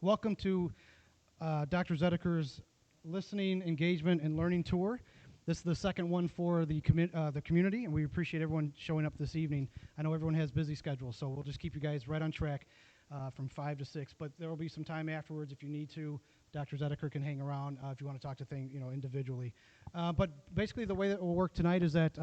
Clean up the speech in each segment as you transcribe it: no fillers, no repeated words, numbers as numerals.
welcome to Dr. Zediker's Listening, Engagement, and Learning Tour. This is the second one for the community, and we appreciate everyone showing up this evening. I know everyone has busy schedules, so we'll just keep you guys right on track from 5 to 6. But there will be some time afterwards if you need to. Dr. Zediker can hang around if you want to talk to things, individually. But basically, the way that it will work tonight is that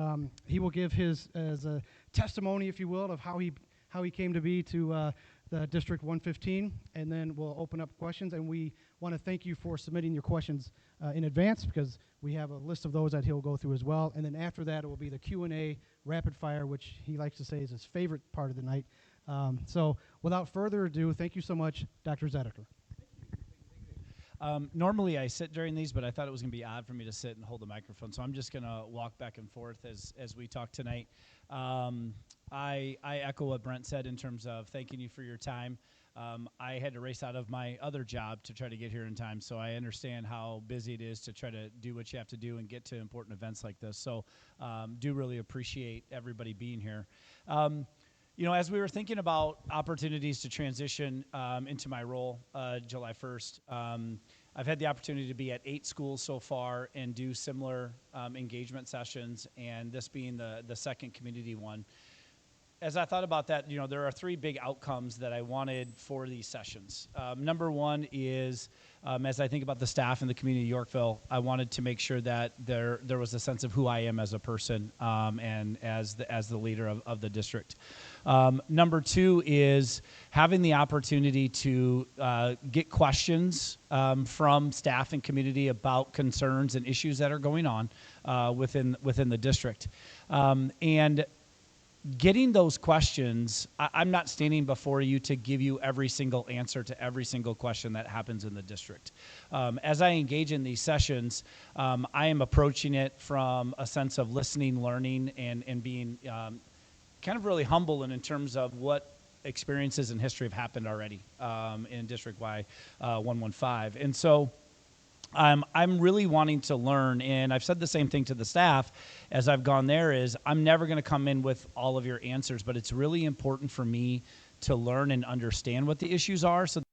he will give his as a testimony, if you will, of how he came to be to the District 115, and then we'll open up questions. And we want to thank you for submitting your questions in advance, because we have a list of those that he'll go through as well. And then after that, it will be the Q&A rapid fire, which he likes to say is his favorite part of the night. So without further ado, thank you so much, Dr. Zediker. Normally I sit during these, but I thought it was going to be odd for me to sit and hold the microphone, so I'm just going to walk back and forth as we talk tonight. I echo what Brent said in terms of thanking you for your time. I had to race out of my other job to try to get here in time, so I understand how busy it is to try to do what you have to do and get to important events like this. So do really appreciate everybody being here. As we were thinking about opportunities to transition into my role July 1st, I've had the opportunity to be at 8 schools so far and do similar engagement sessions, and this being the second community one. As I thought about that, there are 3 big outcomes that I wanted for these sessions. Number one is, as I think about the staff in the community of Yorkville, I wanted to make sure that there was a sense of who I am as a person and as the leader of the district. Number 2 is having the opportunity to get questions from staff and community about concerns and issues that are going on within the district. And getting those questions, I'm not standing before you to give you every single answer to every single question that happens in the district. As I engage in these sessions, I am approaching it from a sense of listening, learning, and being kind of really humble in terms of what experiences in history have happened already in District Y 115. And so I'm really wanting to learn, and I've said the same thing to the staff as I've gone there, is I'm never going to come in with all of your answers, but it's really important for me to learn and understand what the issues are, so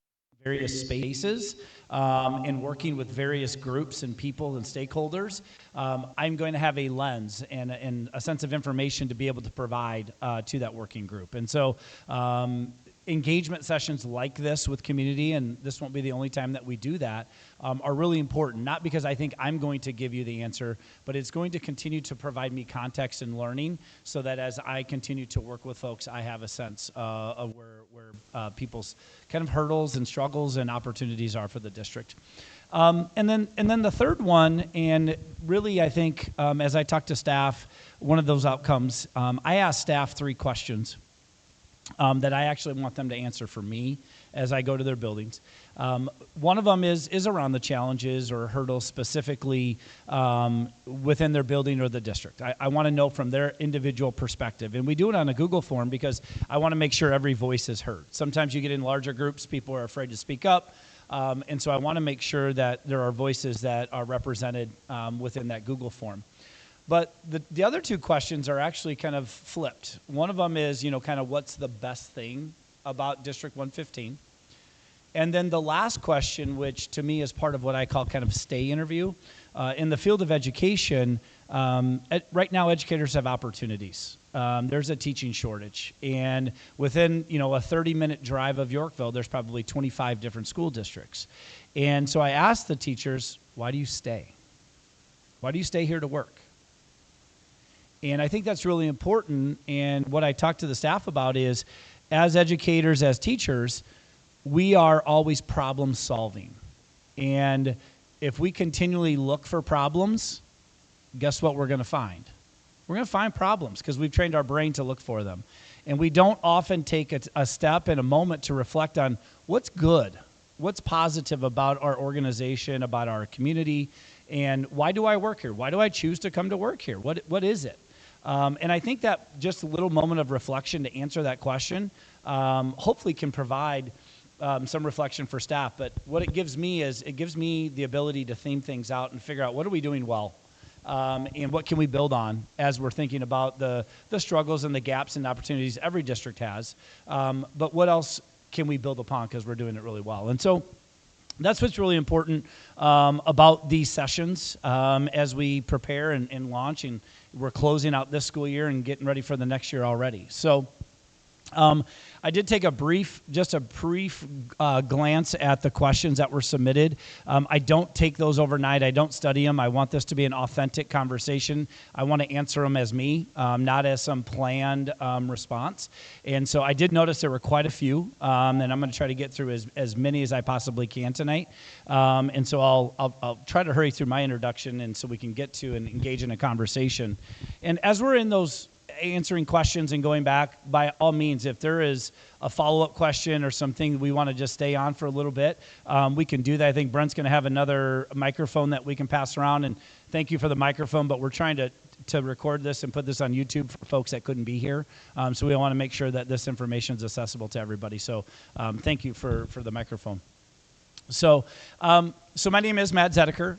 various spaces and working with various groups and people and stakeholders, I'm going to have a lens and a sense of information to be able to provide to that working group. And so engagement sessions like this with community, and this won't be the only time that we do that, are really important, not because I think I'm going to give you the answer, but it's going to continue to provide me context and learning so that as I continue to work with folks, I have a sense of where people's kind of hurdles and struggles and opportunities are for the district. And then the third one, and really I think as I talk to staff, one of those outcomes, I ask staff 3 questions that I actually want them to answer for me as I go to their buildings. One of them is around the challenges or hurdles specifically within their building or the district. I want to know from their individual perspective. And we do it on a Google form because I want to make sure every voice is heard. Sometimes you get in larger groups, people are afraid to speak up. And so I want to make sure that there are voices that are represented within that Google form. But the other 2 questions are actually kind of flipped. One of them is, kind of what's the best thing about District 115? And then the last question, which to me is part of what I call kind of stay interview. In the field of education, right now educators have opportunities. There's a teaching shortage. And within, a 30-minute drive of Yorkville, there's probably 25 different school districts. And so I asked the teachers, why do you stay? Why do you stay here to work? And I think that's really important. And what I talk to the staff about is, as educators, as teachers, we are always problem solving. And if we continually look for problems, guess what we're going to find? We're going to find problems because we've trained our brain to look for them. And we don't often take a step and a moment to reflect on what's good, what's positive about our organization, about our community, and why do I work here? Why do I choose to come to work here? What is it? And I think that just a little moment of reflection to answer that question hopefully can provide some reflection for staff. But what it gives me is it gives me the ability to theme things out and figure out what are we doing well and what can we build on as we're thinking about the struggles and the gaps and opportunities every district has. But what else can we build upon because we're doing it really well? And so That's what's really important about these sessions as we prepare and launch, and we're closing out this school year and getting ready for the next year already. So I did take a brief glance at the questions that were submitted. I don't take those overnight. I don't study them. I want this to be an authentic conversation. I want to answer them as me, not as some planned response. And so I did notice there were quite a few, and I'm going to try to get through as many as I possibly can tonight. And so I'll try to hurry through my introduction, and so we can get to and engage in a conversation. And as we're in those answering questions and going back, by all means, if there is a follow-up question or something we want to just stay on for a little bit, we can do that. I think Brent's going to have another microphone that we can pass around, and thank you for the microphone, but we're trying to record this and put this on YouTube for folks that couldn't be here. So we want to make sure that this information is accessible to everybody. So thank you for the microphone. So my name is Matt Zediker.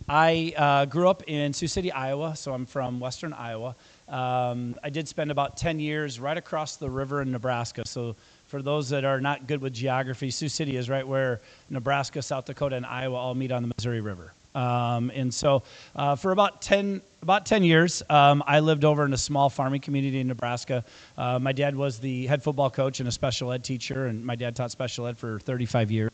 I grew up in Sioux City, Iowa, so I'm from western Iowa. I did spend about 10 years right across the river in Nebraska. So for those that are not good with geography, Sioux City is right where Nebraska, South Dakota, and Iowa all meet on the Missouri River. And so for about 10 years, I lived over in a small farming community in Nebraska. My dad was the head football coach and a special ed teacher, and my dad taught special ed for 35 years.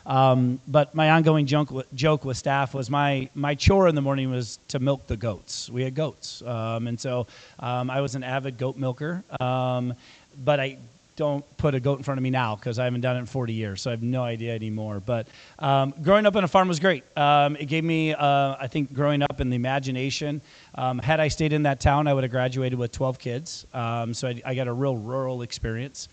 But my ongoing joke with staff was my chore in the morning was to milk the goats. We had goats. And so I was an avid goat milker. But I don't put a goat in front of me now because I haven't done it in 40 years, so I have no idea anymore. But growing up on a farm was great. It gave me, I think, growing up in the imagination. Had I stayed in that town, I would have graduated with 12 kids. So I got a real rural experience.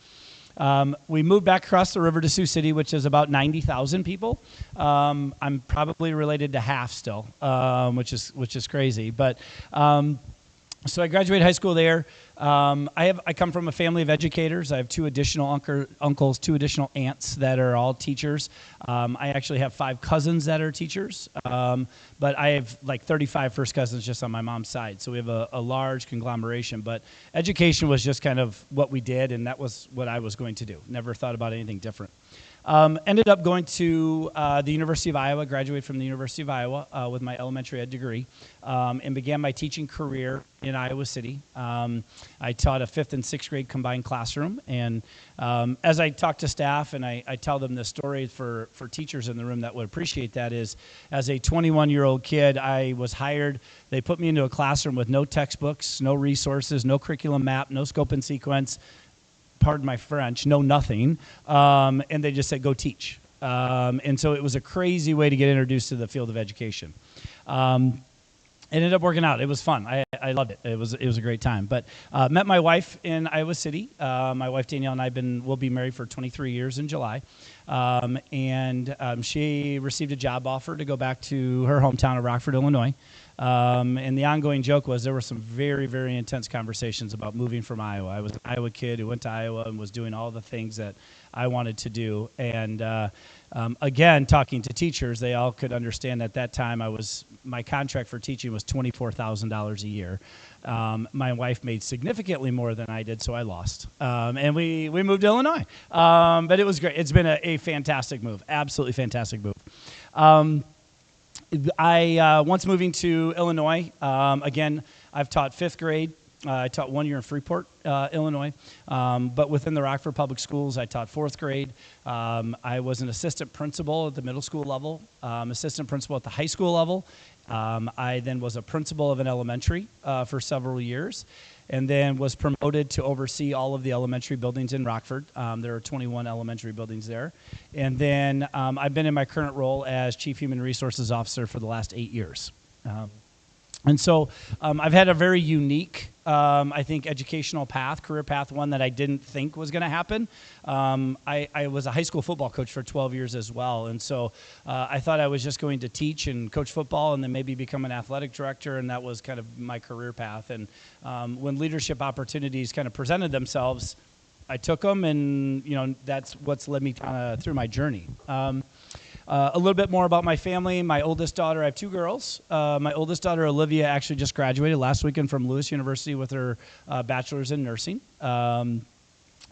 We moved back across the river to Sioux City, which is about 90,000 people. I'm probably related to half still, which is crazy. But so I graduated high school there. I come from a family of educators. I have two additional uncles, two additional aunts that are all teachers. I actually have 5 cousins that are teachers, but I have like 35 first cousins just on my mom's side. So we have a large conglomeration. But education was just kind of what we did, and that was what I was going to do. Never thought about anything different. Ended up going to the University of Iowa, graduated from the University of Iowa with my elementary ed degree, and began my teaching career in Iowa City. I taught a 5th and 6th grade combined classroom, and as I talk to staff and I tell them this story for teachers in the room that would appreciate that is, as a 21-year-old kid, I was hired. They put me into a classroom with no textbooks, no resources, no curriculum map, no scope and sequence, pardon my French, no nothing, and they just said, go teach. And so it was a crazy way to get introduced to the field of education. It ended up working out. It was fun. I loved it. It was a great time. But met my wife in Iowa City. My wife Danielle and we'll be married for 23 years in July. And she received a job offer to go back to her hometown of Rockford, Illinois. And the ongoing joke was there were some very, very intense conversations about moving from Iowa. I was an Iowa kid who went to Iowa and was doing all the things that I wanted to do. And again, talking to teachers, they all could understand at that time my contract for teaching was $24,000 a year. My wife made significantly more than I did, so I lost. And we moved to Illinois. But it was great. It's been a fantastic move, absolutely fantastic move. Once moving to Illinois, again, I've taught 5th grade. I taught 1 year in Freeport, Illinois. But within the Rockford Public Schools, I taught 4th grade. I was an assistant principal at the middle school level, assistant principal at the high school level. I then was a principal of an elementary for several years, and then was promoted to oversee all of the elementary buildings in Rockford. There are 21 elementary buildings there. And then I've been in my current role as Chief Human Resources Officer for the last 8 years. And so I've had a very unique, I think, educational path, career path, one that I didn't think was going to happen. I was a high school football coach for 12 years as well. And so I thought I was just going to teach and coach football and then maybe become an athletic director, and that was kind of my career path. And when leadership opportunities kind of presented themselves, I took them, and that's what's led me kind of through my journey. A little bit more about my family. My oldest daughter, I have 2 girls. My oldest daughter, Olivia, actually just graduated last weekend from Lewis University with her bachelor's in nursing.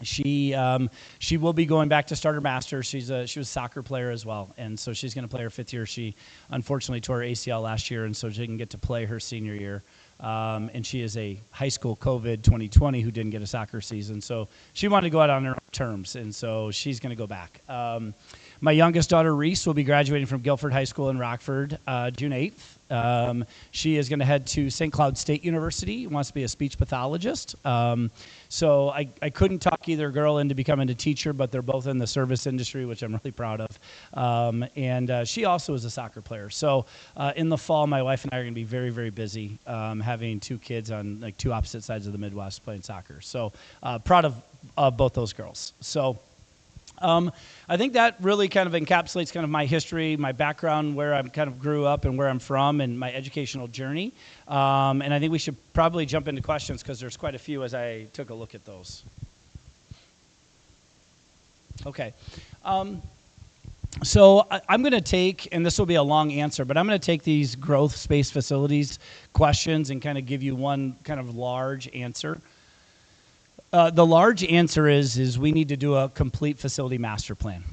She will be going back to start her master's. She was a soccer player as well, and so she's going to play her 5th year. She unfortunately tore her ACL last year, and so she didn't get to play her senior year. And she is a high school COVID 2020 who didn't get a soccer season, so she wanted to go out on her own terms, and so she's going to go back. My youngest daughter, Reese, will be graduating from Guilford High School in Rockford June 8th. She is going to head to St. Cloud State University, wants to be a speech pathologist. So I couldn't talk either girl into becoming a teacher, but they're both in the service industry, which I'm really proud of. And she also is a soccer player. So in the fall, my wife and I are going to be very, very busy having 2 kids on like 2 opposite sides of the Midwest playing soccer. So proud of both those girls. So I think that really kind of encapsulates kind of my history, my background, where I kind of grew up and where I'm from, and my educational journey. And I think we should probably jump into questions because there's quite a few as I took a look at those. Okay. So I'm going to take, and this will be a long answer, but I'm going to take these growth space facilities questions and kind of give you one kind of large answer. The large answer is we need to do a complete facility master plan.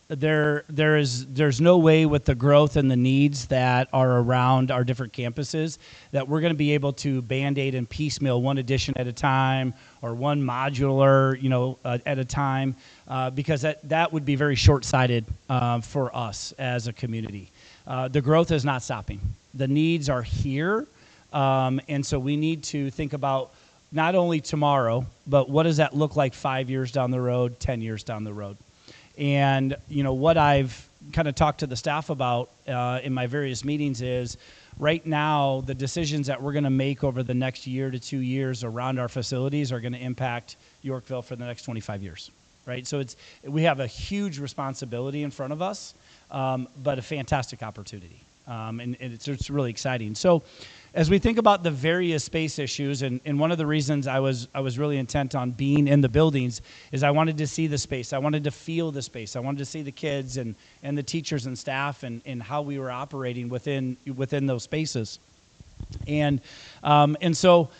There's no way with the growth and the needs that are around our different campuses that we're going to be able to band-aid and piecemeal one addition at a time or one modular, at a time, because that would be very short-sighted for us as a community. The growth is not stopping. The needs are here, and so we need to think about not only tomorrow, but what does that look like 5 years down the road, 10 years down the road? And, what I've kind of talked to the staff about in my various meetings is right now, the decisions that we're going to make over the next year to 2 years around our facilities are going to impact Yorkville for the next 25 years, right? So we have a huge responsibility in front of us, but a fantastic opportunity. And it's really exciting. So as we think about the various space issues, and one of the reasons I was really intent on being in the buildings is I wanted to see the space. I wanted to feel the space. I wanted to see the kids and the teachers and staff and how we were operating within those spaces. And so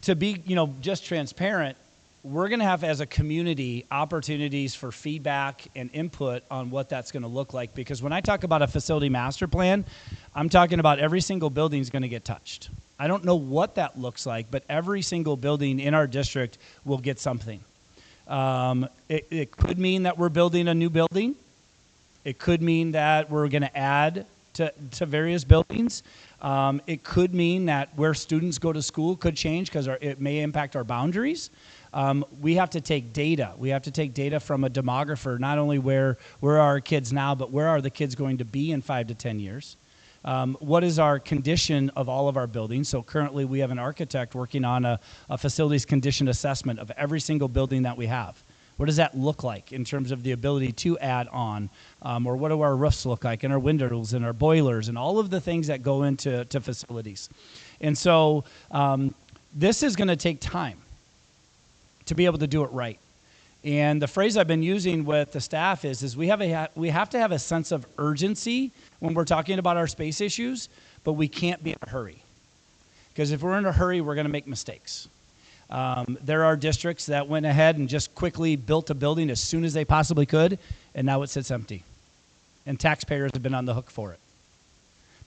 to be, just transparent, we're going to have, as a community, opportunities for feedback and input on what that's going to look like. Because when I talk about a facility master plan, I'm talking about every single building is going to get touched. I don't know what that looks like, but every single building in our district will get something. It could mean that we're building a new building. It could mean that we're going to add to various buildings. It could mean that where students go to school could change because it may impact our boundaries. We have to take data. We have to take data from a demographer, not only where are our kids now, but where are the kids going to be in 5 to 10 years? What is our condition of all of our buildings? So currently we have an architect working on a facilities condition assessment of every single building that we have. What does that look like in terms of the ability to add on? Or what do our roofs look like, and our windows and our boilers and all of the things that go into facilities? And so this is going to take time to be able to do it right. And the phrase I've been using with the staff is we have to have a sense of urgency when we're talking about our space issues, but we can't be in a hurry. Because if we're in a hurry, we're going to make mistakes. There are districts that went ahead and just quickly built a building as soon as they possibly could, and now it sits empty. And taxpayers have been on the hook for it.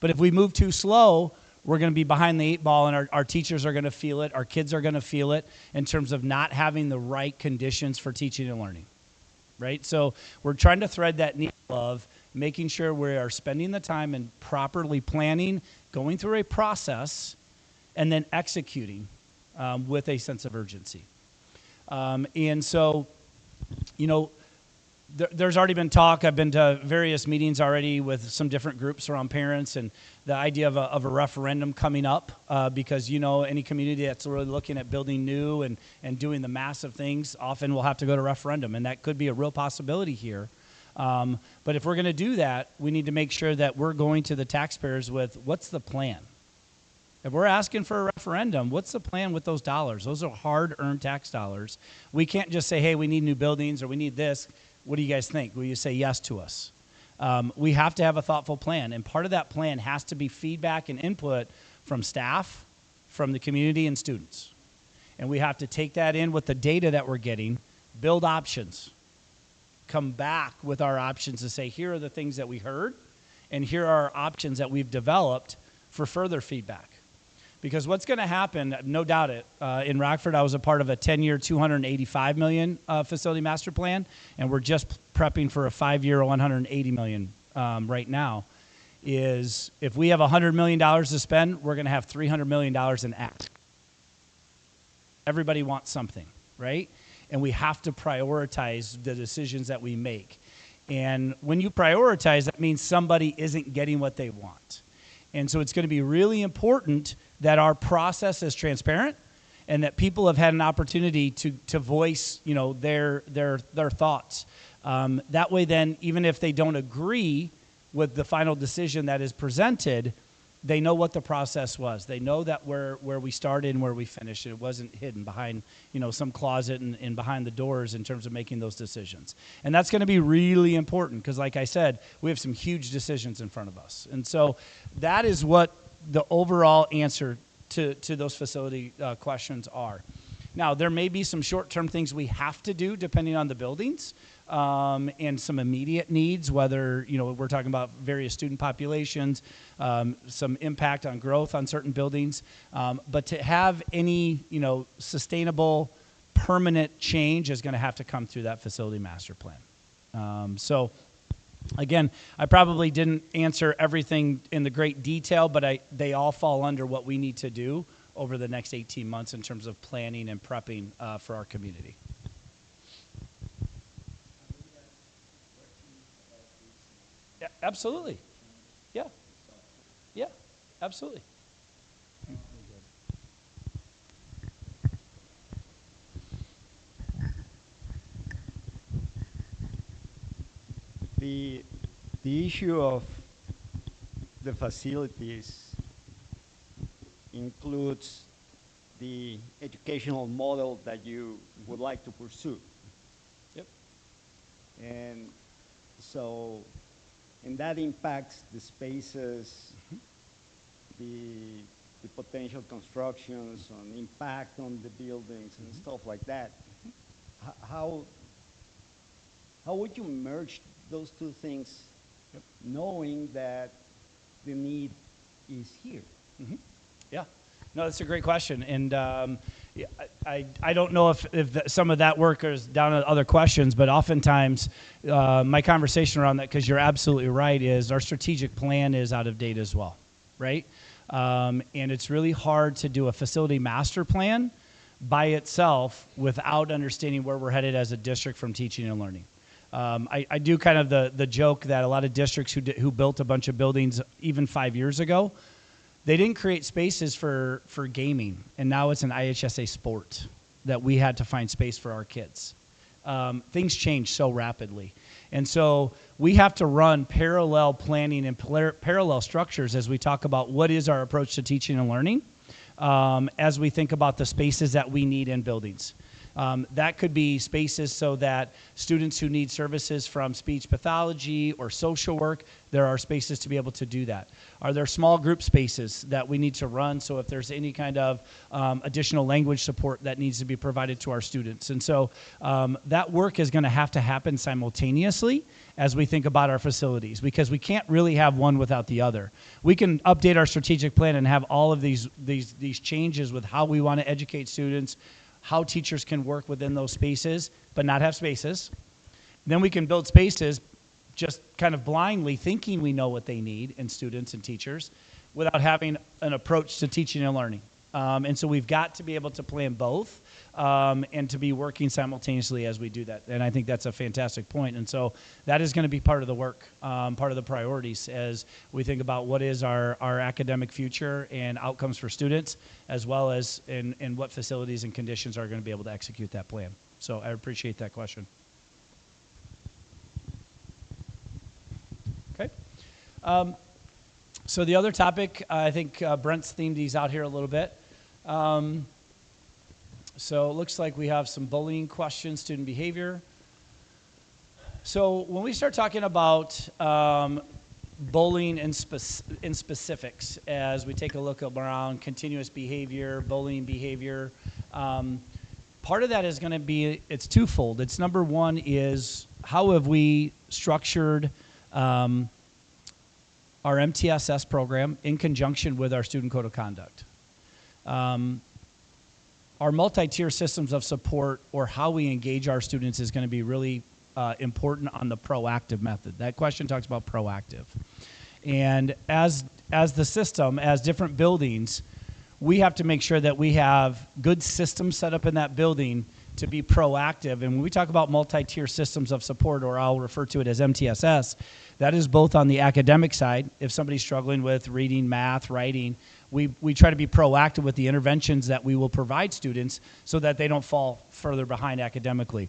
But if we move too slow, we're going to be behind the 8 ball, and our teachers are going to feel it. Our kids are going to feel it in terms of not having the right conditions for teaching and learning, right? So we're trying to thread that needle of making sure we are spending the time and properly planning, going through a process, and then executing with a sense of urgency. And so, there's already been talk. I've been to various meetings already with some different groups around parents and the idea of a referendum coming up because, any community that's really looking at building new and doing the massive things often will have to go to referendum, and that could be a real possibility here. But if we're going to do that, we need to make sure that we're going to the taxpayers with what's the plan. If we're asking for a referendum, what's the plan with those dollars? Those are hard-earned tax dollars. We can't just say, hey, we need new buildings or we need this. What do you guys think? Will you say yes to us? We have to have a thoughtful plan, and part of that plan has to be feedback and input from staff, from the community, and students. And we have to take that in with the data that we're getting, build options, come back with our options to say, here are the things that we heard, and here are our options that we've developed for further feedback. Because what's going to happen, no doubt it, in Rockford, I was a part of a 10-year, $285 million facility master plan, and we're just prepping for a 5-year, $180 million right now, is if we have $100 million to spend, we're going to have $300 million in act. Everybody wants something, right? And we have to prioritize the decisions that we make. And when you prioritize, that means somebody isn't getting what they want. And so it's going to be really important that our process is transparent and that people have had an opportunity to voice, you know, their thoughts. That way then, even if they don't agree with the final decision that is presented, they know what the process was. They know that where we started and where we finished. It wasn't hidden behind, you know, some closet and behind the doors in terms of making those decisions. And that's going to be really important because, like I said, we have some huge decisions in front of us. And so that is what the overall answer to those facility questions are. Now, there may be some short-term things we have to do depending on the buildings. And some immediate needs, whether, you know, we're talking about various student populations, some impact on growth on certain buildings. But to have any, you know, sustainable, permanent change is going to have to come through that facility master plan. So, again, I probably didn't answer everything in the great detail, but they all fall under what we need to do over the next 18 months in terms of planning and prepping for our community. Yeah, absolutely. Yeah. Yeah, absolutely. The, the issue of the facilities includes the educational model that you would like to pursue. Yep. And so, and that impacts the spaces, the potential constructions, on impact on the buildings and stuff like that. How would you merge those two things, knowing that the need is here? Yeah. No, that's a great question. And yeah, I don't know if some of that work is down to other questions, but oftentimes my conversation around that, because you're absolutely right, is our strategic plan is out of date as well, right? And it's really hard to do a facility master plan by itself without understanding where we're headed as a district from teaching and learning. I do kind of the joke that a lot of districts who built a bunch of buildings even 5 years ago, they didn't create spaces for gaming, and now it's an IHSA sport that we had to find space for our kids. Things change so rapidly. And so we have to run parallel planning and parallel structures as we talk about what is our approach to teaching and learning as we think about the spaces that we need in buildings. That could be spaces so that students who need services from speech pathology or social work, there are spaces to be able to do that. Are there small group spaces that we need to run so if there's any kind of additional language support that needs to be provided to our students? And so that work is going to happen simultaneously as we think about our facilities, because we can't really have one without the other. We can update our strategic plan and have all of these changes with how we want to educate students, how teachers can work within those spaces, but not have spaces. Then we can build spaces just kind of blindly thinking we know what they need in students and teachers without having an approach to teaching and learning. And so we've got to be able to plan both and to be working simultaneously as we do that. And I think that's a fantastic point. And so that is going to be part of the work, part of the priorities as we think about what is our academic future and outcomes for students, as well as in what facilities and conditions are going to be able to execute that plan. So I appreciate that question. Okay. So the other topic, I think Brent's themed these out here a little bit. So it looks like we have some bullying questions, student behavior. So when we start talking about bullying in specifics, as we take a look around continuous behavior, bullying behavior, Part of that is going to be, it's twofold. It's number one is how have we structured our MTSS program in conjunction with our student code of conduct. Our multi-tier systems of support, or how we engage our students, is going to be really important on the proactive method. That question talks about proactive. And as the system, as different buildings, we have to make sure that we have good systems set up in that building to be proactive. And when we talk about multi-tier systems of support, or I'll refer to it as MTSS, that is both on the academic side. If somebody's struggling with reading, math, writing, we try to be proactive with the interventions that we will provide students so that they don't fall further behind academically.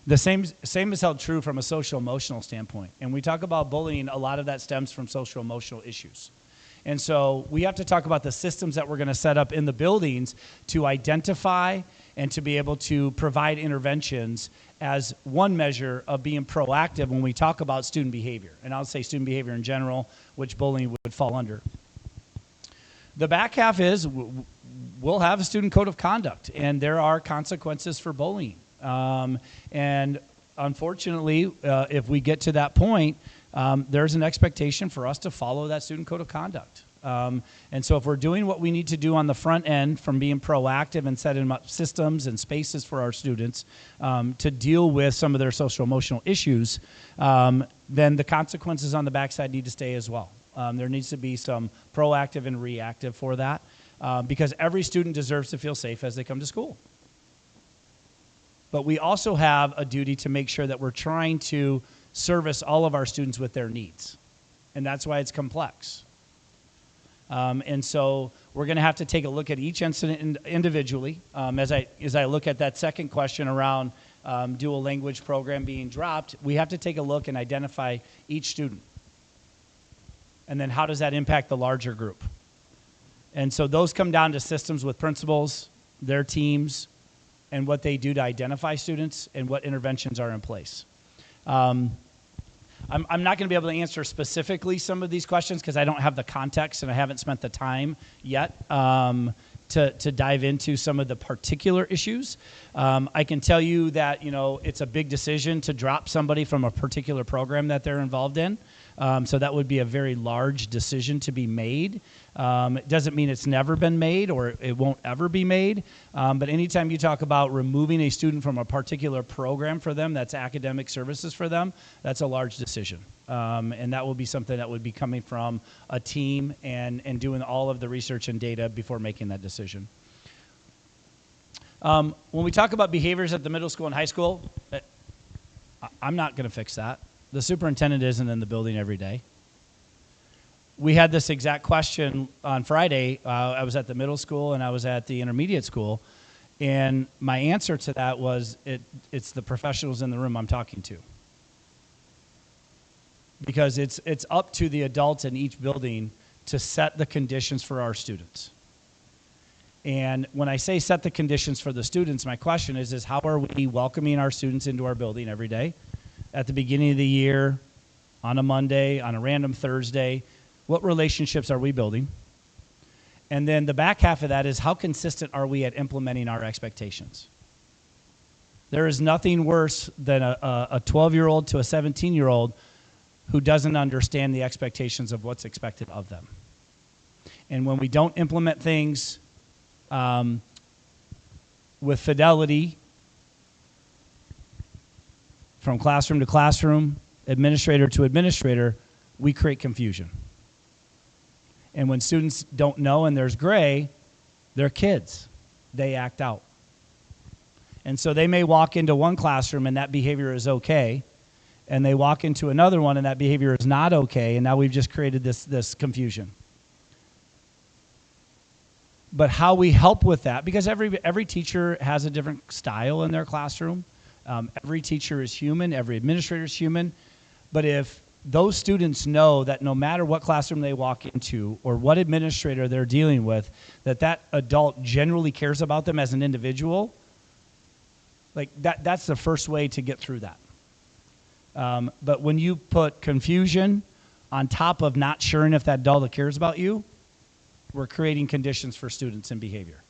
The same is held true from a social emotional standpoint. And we talk about bullying, a lot of that stems from social emotional issues. And so we have to talk about the systems that we're going to set up in the buildings to identify and to be able to provide interventions as one measure of being proactive when we talk about student behavior. And I'll say student behavior in general, which bullying would fall under. The back half is we'll have a student code of conduct, and there are consequences for bullying. And unfortunately, if we get to that point, there's an expectation for us to follow that student code of conduct. And so if we're doing what we need to do on the front end from being proactive and setting up systems and spaces for our students to deal with some of their social emotional issues, then the consequences on the backside need to stay as well. There needs to be some proactive and reactive for that because every student deserves to feel safe as they come to school. But we also have a duty to make sure that we're trying to service all of our students with their needs. And that's why it's complex. And so we're going to have to take a look at each incident individually. As I look at that second question around dual language program being dropped, we have to take a look and identify each student. And then how does that impact the larger group? And so those come down to systems with principals, their teams, and what they do to identify students and what interventions are in place. I'm not going to be able to answer specifically some of these questions because I don't have the context and I haven't spent the time yet to dive into some of the particular issues. I can tell you that, you know, it's a big decision to drop somebody from a particular program that they're involved in. So that would be a very large decision to be made. It doesn't mean it's never been made or it won't ever be made. But anytime you talk about removing a student from a particular program for them, that's academic services for them, that's a large decision. And that will be something that would be coming from a team and doing all of the research and data before making that decision. When we talk about behaviors at the middle school and high school, I'm not going to fix that. The superintendent isn't in the building every day. We had this exact question on Friday. I was at the middle school and I was at the intermediate school. And my answer to that was it's the professionals in the room I'm talking to. Because it's up to the adults in each building to set the conditions for our students. And when I say set the conditions for the students, my question is how are we welcoming our students into our building every day? At the beginning of the year, on a Monday, on a random Thursday, what relationships are we building? And then the back half of that is how consistent are we at implementing our expectations? There is nothing worse than a 12-year-old to a 17-year-old who doesn't understand the expectations of what's expected of them. And when we don't implement things with fidelity, from classroom to classroom, administrator to administrator, we create confusion. And when students don't know and there's gray, they're kids. They act out. And so they may walk into one classroom and that behavior is okay, and they walk into another one and that behavior is not okay, and now we've just created this confusion. But how we help with that, because every teacher has a different style in their classroom. Every teacher is human, every administrator is human, but if those students know that no matter what classroom they walk into or what administrator they're dealing with, that adult generally cares about them as an individual, like that's the first way to get through that. But when you put confusion on top of not sure if that adult cares about you, we're creating conditions for students and behavior.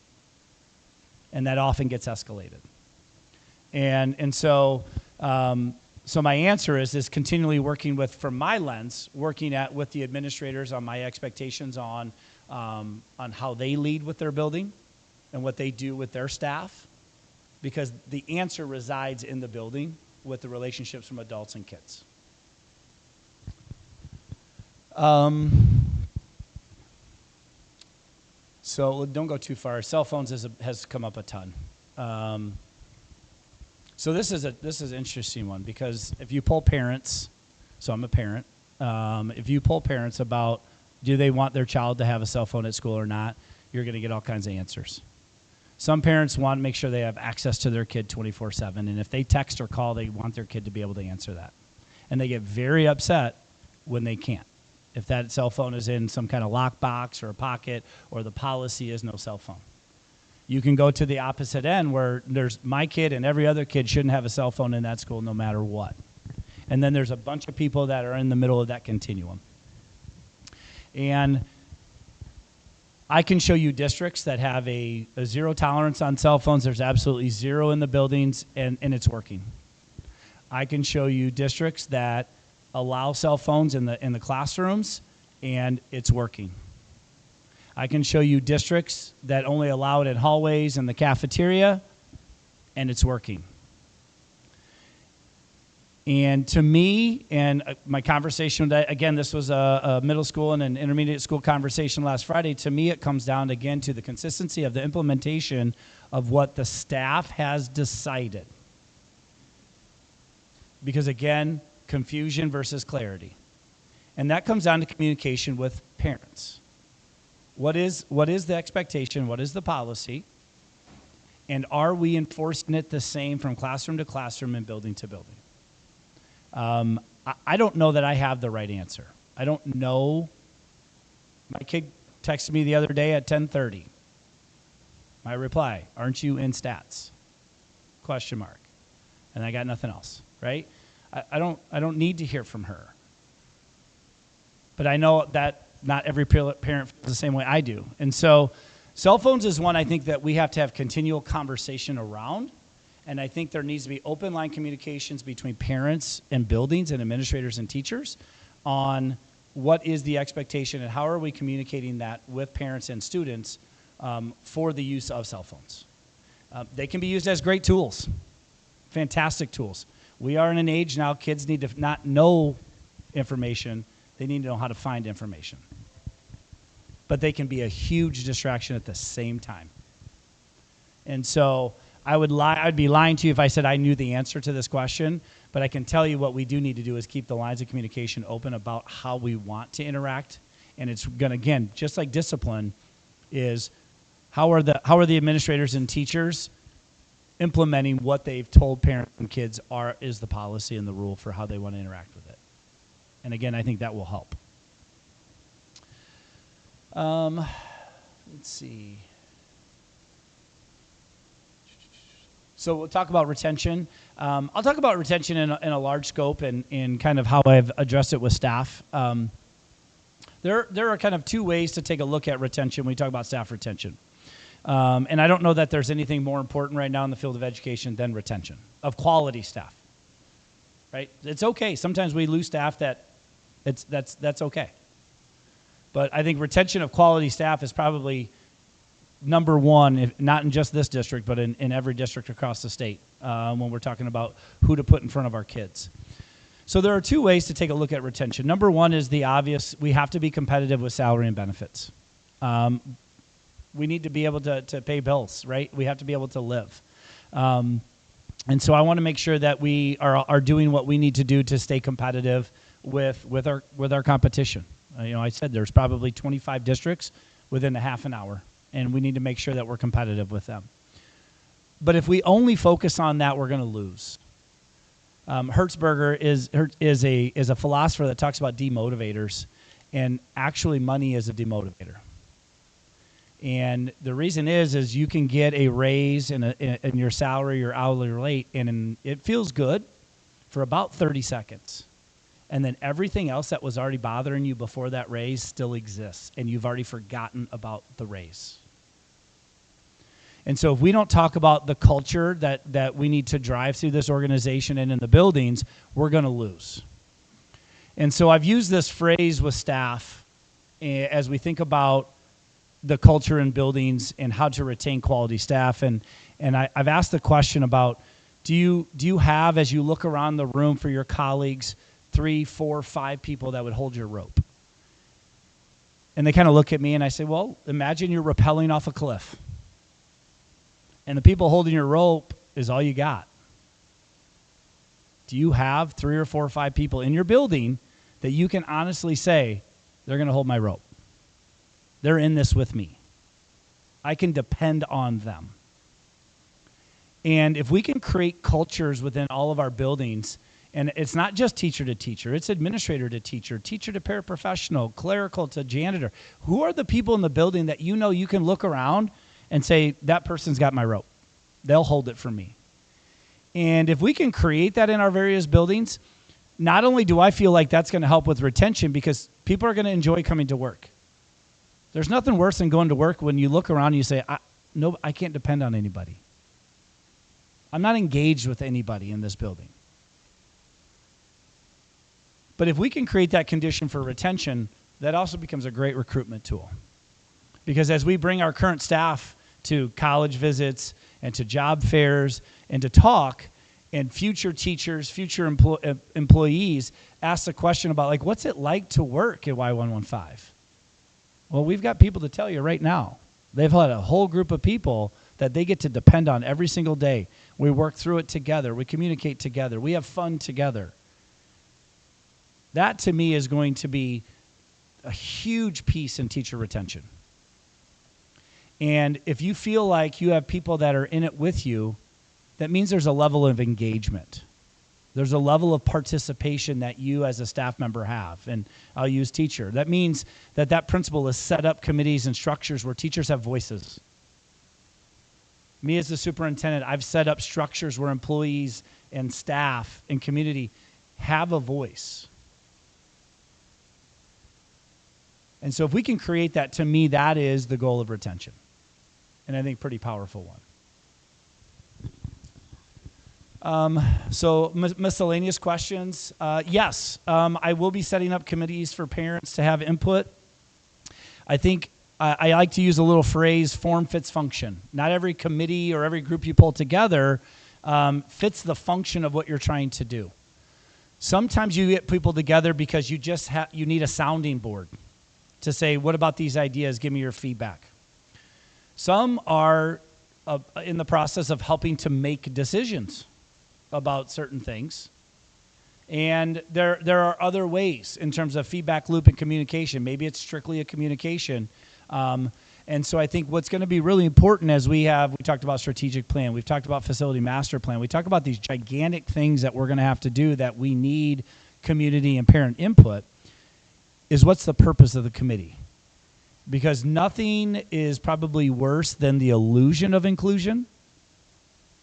and that often gets escalated. And so so my answer is continually working with, from my lens, working with the administrators on my expectations on how they lead with their building and what they do with their staff, because the answer resides in the building with the relationships from adults and kids. So don't go too far. Cell phones has come up a ton. So this is an interesting one, because if you poll parents, so I'm a parent, if you poll parents about do they want their child to have a cell phone at school or not, you're going to get all kinds of answers. Some parents want to make sure they have access to their kid 24/7, and if they text or call, they want their kid to be able to answer that. And they get very upset when they can't. If that cell phone is in some kind of lockbox or a pocket, or the policy is no cell phone. You can go to the opposite end where there's my kid and every other kid shouldn't have a cell phone in that school no matter what. And then there's a bunch of people that are in the middle of that continuum. And I can show you districts that have a zero tolerance on cell phones. There's absolutely zero in the buildings, and it's working. I can show you districts that allow cell phones in the classrooms, and it's working. I can show you districts that only allow it in hallways and the cafeteria, and it's working. And to me, and my conversation, again, this was a middle school and an intermediate school conversation last Friday. To me, it comes down again to the consistency of the implementation of what the staff has decided. Because again, confusion versus clarity. And that comes down to communication with parents. What is the expectation? What is the policy? And are we enforcing it the same from classroom to classroom and building to building? I don't know that I have the right answer. I don't know. My kid texted me the other day at 10:30. My reply, aren't you in stats? Question mark. And I got nothing else, right? I don't need to hear from her. But I know that not every parent feels the same way I do. And so cell phones is one I think that we have to have continual conversation around. And I think there needs to be open line communications between parents and buildings and administrators and teachers on what is the expectation and how are we communicating that with parents and students for the use of cell phones. They can be used as great tools, fantastic tools. We are in an age now, kids need to not know information, they need to know how to find information. But they can be a huge distraction at the same time. And so I'd be lying to you if I said I knew the answer to this question, but I can tell you what we do need to do is keep the lines of communication open about how we want to interact. And it's going to, again, just like discipline, is how are the administrators and teachers implementing what they've told parents and kids is the policy and the rule for how they want to interact with it. And again, I think that will help. Let's see. So we'll talk about retention. I'll talk about retention in a large scope and kind of how I've addressed it with staff. There are kind of two ways to take a look at retention when we talk about staff retention. And I don't know that there's anything more important right now in the field of education than retention of quality staff. Right? It's okay. Sometimes we lose staff that's okay. But I think retention of quality staff is probably number one, if not in just this district, but in every district across the state when we're talking about who to put in front of our kids. So there are two ways to take a look at retention. Number one is the obvious. We have to be competitive with salary and benefits. We need to be able to pay bills, right? We have to be able to live. And so I want to make sure that we are doing what we need to do to stay competitive with our competition. I said there's probably 25 districts within a half an hour, and we need to make sure that we're competitive with them. But if we only focus on that, we're going to lose. Hertzberger is a philosopher that talks about demotivators, and actually money is a demotivator. And the reason is you can get a raise in your salary, your hourly rate, and it feels good for about 30 seconds. And then everything else that was already bothering you before that raise still exists, and you've already forgotten about the raise. And so if we don't talk about the culture that we need to drive through this organization and in the buildings, we're going to lose. And so I've used this phrase with staff as we think about the culture in buildings and how to retain quality staff. And I've asked the question about, do you have, as you look around the room for your colleagues, 3, 4, 5 people that would hold your rope? And they kind of look at me and I say, well, imagine you're rappelling off a cliff. And the people holding your rope is all you got. Do you have 3 or 4 or 5 people in your building that you can honestly say, they're going to hold my rope? They're in this with me. I can depend on them. And if we can create cultures within all of our buildings, and it's not just teacher to teacher, it's administrator to teacher, teacher to paraprofessional, clerical to janitor. Who are the people in the building that you know you can look around and say, that person's got my rope? They'll hold it for me. And if we can create that in our various buildings, not only do I feel like that's going to help with retention, because people are going to enjoy coming to work. There's nothing worse than going to work when you look around and you say, I can't depend on anybody. I'm not engaged with anybody in this building. But if we can create that condition for retention, that also becomes a great recruitment tool. Because as we bring our current staff to college visits and to job fairs and to talk, and future teachers, future employees ask the question about, like, what's it like to work at Y115? Well, we've got people to tell you right now. They've had a whole group of people that they get to depend on every single day. We work through it together. We communicate together. We have fun together. That, to me, is going to be a huge piece in teacher retention. And if you feel like you have people that are in it with you, that means there's a level of engagement. There's a level of participation that you as a staff member have, and I'll use teacher. That means that principal has set up committees and structures where teachers have voices. Me as the superintendent, I've set up structures where employees and staff and community have a voice. And so if we can create that, to me, that is the goal of retention. And I think pretty powerful one. So miscellaneous questions. Yes, I will be setting up committees for parents to have input. I think I like to use a little phrase, form fits function. Not every committee or every group you pull together fits the function of what you're trying to do. Sometimes you get people together because you just you need a sounding board to say, what about these ideas? Give me your feedback. Some are in the process of helping to make decisions about certain things. And there are other ways in terms of feedback loop and communication. Maybe it's strictly a communication. And so I think what's going to be really important as we talked about strategic plan, we've talked about facility master plan, we talked about these gigantic things that we're going to have to do that we need community and parent input, is what's the purpose of the committee? Because nothing is probably worse than the illusion of inclusion,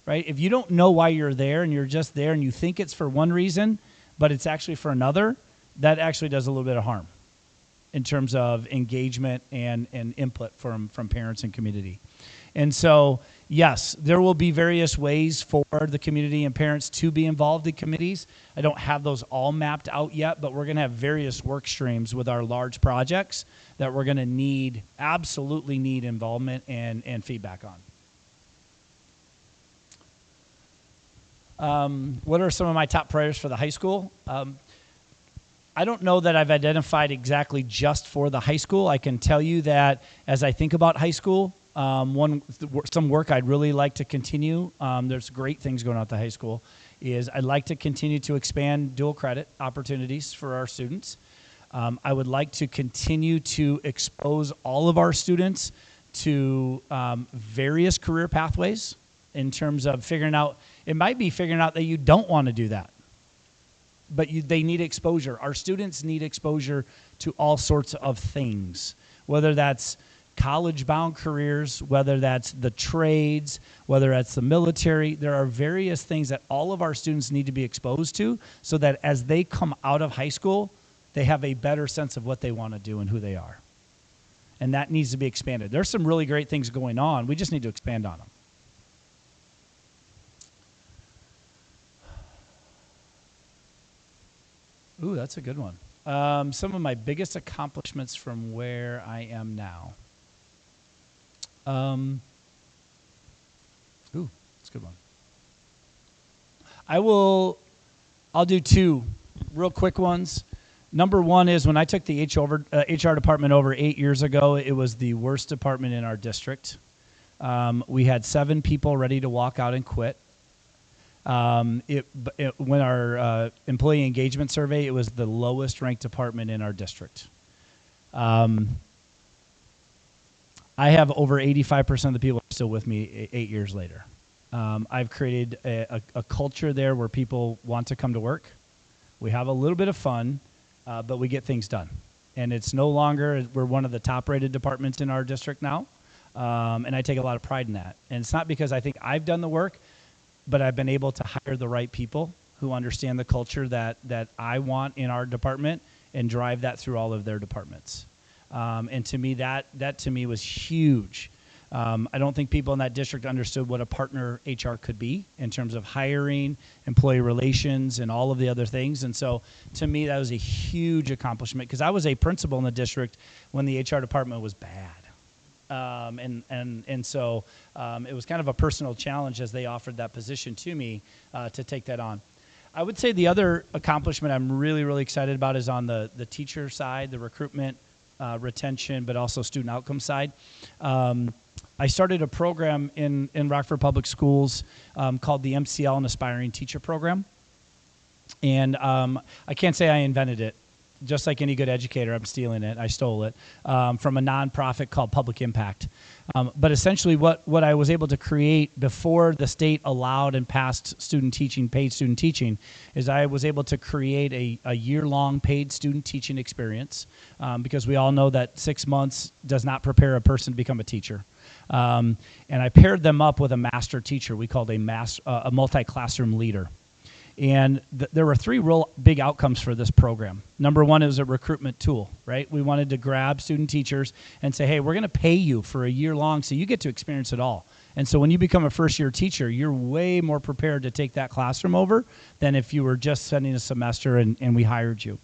right? If you don't know why you're there and you're just there and you think it's for one reason, but it's actually for another, that actually does a little bit of harm in terms of engagement and input from parents and community. And so, yes, there will be various ways for the community and parents to be involved in committees. I don't have those all mapped out yet, but we're going to have various work streams with our large projects that we're going to absolutely need involvement and feedback on. What are some of my top priorities for the high school? I don't know that I've identified exactly just for the high school. I can tell you that as I think about high school, some work I'd really like to continue, there's great things going on at the high school, is I'd like to continue to expand dual credit opportunities for our students. I would like to continue to expose all of our students to various career pathways in terms of figuring out, it might be figuring out that you don't want to do that, but they need exposure. Our students need exposure to all sorts of things, whether that's college-bound careers, whether that's the trades, whether that's the military. There are various things that all of our students need to be exposed to so that as they come out of high school, they have a better sense of what they want to do and who they are. And that needs to be expanded. There's some really great things going on. We just need to expand on them. Ooh, that's a good one. Some of my biggest accomplishments from where I am now. Ooh, that's a good one. I'll do two real quick ones. Number one is when I took the HR department over 8 years ago, it was the worst department in our district. We had 7 people ready to walk out and quit. When our employee engagement survey, it was the lowest ranked department in our district. I have over 85% of the people still with me 8 years later. I've created a culture there where people want to come to work. We have a little bit of fun, but we get things done. And it's no longer, we're one of the top rated departments in our district now. And I take a lot of pride in that. And it's not because I think I've done the work, but I've been able to hire the right people who understand the culture that I want in our department and drive that through all of their departments. And to me, that to me was huge. I don't think people in that district understood what a partner HR could be in terms of hiring, employee relations, and all of the other things. And so to me, that was a huge accomplishment because I was a principal in the district when the HR department was bad. So it was kind of a personal challenge as they offered that position to me to take that on. I would say the other accomplishment I'm really, really excited about is on the teacher side, the recruitment, retention, but also student outcome side. I started a program in Rockford Public Schools called the MCL and Aspiring Teacher Program. And I can't say I invented it. Just like any good educator, I'm stealing it. I stole it from a nonprofit called Public Impact. But essentially what I was able to create before the state allowed and passed student teaching, paid student teaching, is I was able to create a year-long paid student teaching experience because we all know that 6 months does not prepare a person to become a teacher. And I paired them up with a master teacher we called a multi-classroom leader. And there were 3 real big outcomes for this program. Number one, it was a recruitment tool, right? We wanted to grab student teachers and say, hey, we're going to pay you for a year long so you get to experience it all. And so when you become a first-year teacher, you're way more prepared to take that classroom over than if you were just spending a semester and we hired you.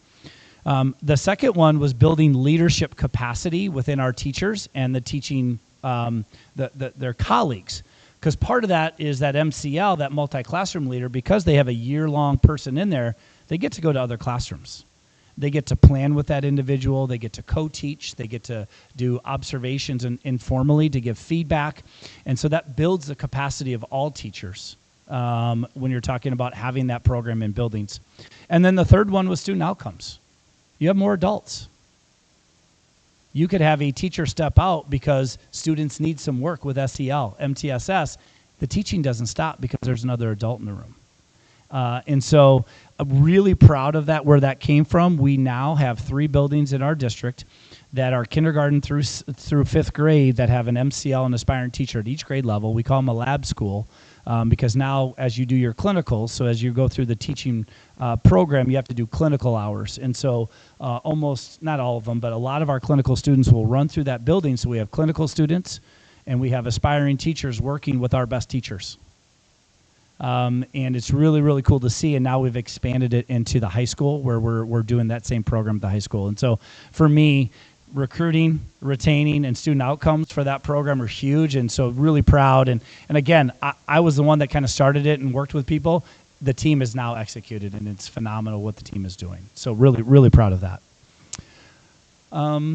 The second one was building leadership capacity within our teachers and the teaching their colleagues. Because part of that is that MCL, that multi-classroom leader, because they have a year-long person in there, they get to go to other classrooms. They get to plan with that individual. They get to co-teach. They get to do observations informally to give feedback. And so that builds the capacity of all teachers when you're talking about having that program in buildings. And then the third one was student outcomes. You have more adults. You could have a teacher step out because students need some work with SEL, MTSS. The teaching doesn't stop because there's another adult in the room. And so I'm really proud of that, where that came from. We now have 3 buildings in our district that are kindergarten through 5th grade that have an MCL and aspiring teacher at each grade level. We call them a lab school because now as you do your clinicals, so as you go through the teaching program, you have to do clinical hours. And so almost, not all of them, but a lot of our clinical students will run through that building. So we have clinical students and we have aspiring teachers working with our best teachers. And it's really, really cool to see. And now we've expanded it into the high school where we're doing that same program at the high school. And so for me, recruiting, retaining, and student outcomes for that program are huge. And so really proud. And again, I was the one that kind of started it and worked with people. The team is now executed, and it's phenomenal what the team is doing. So really, really proud of that. How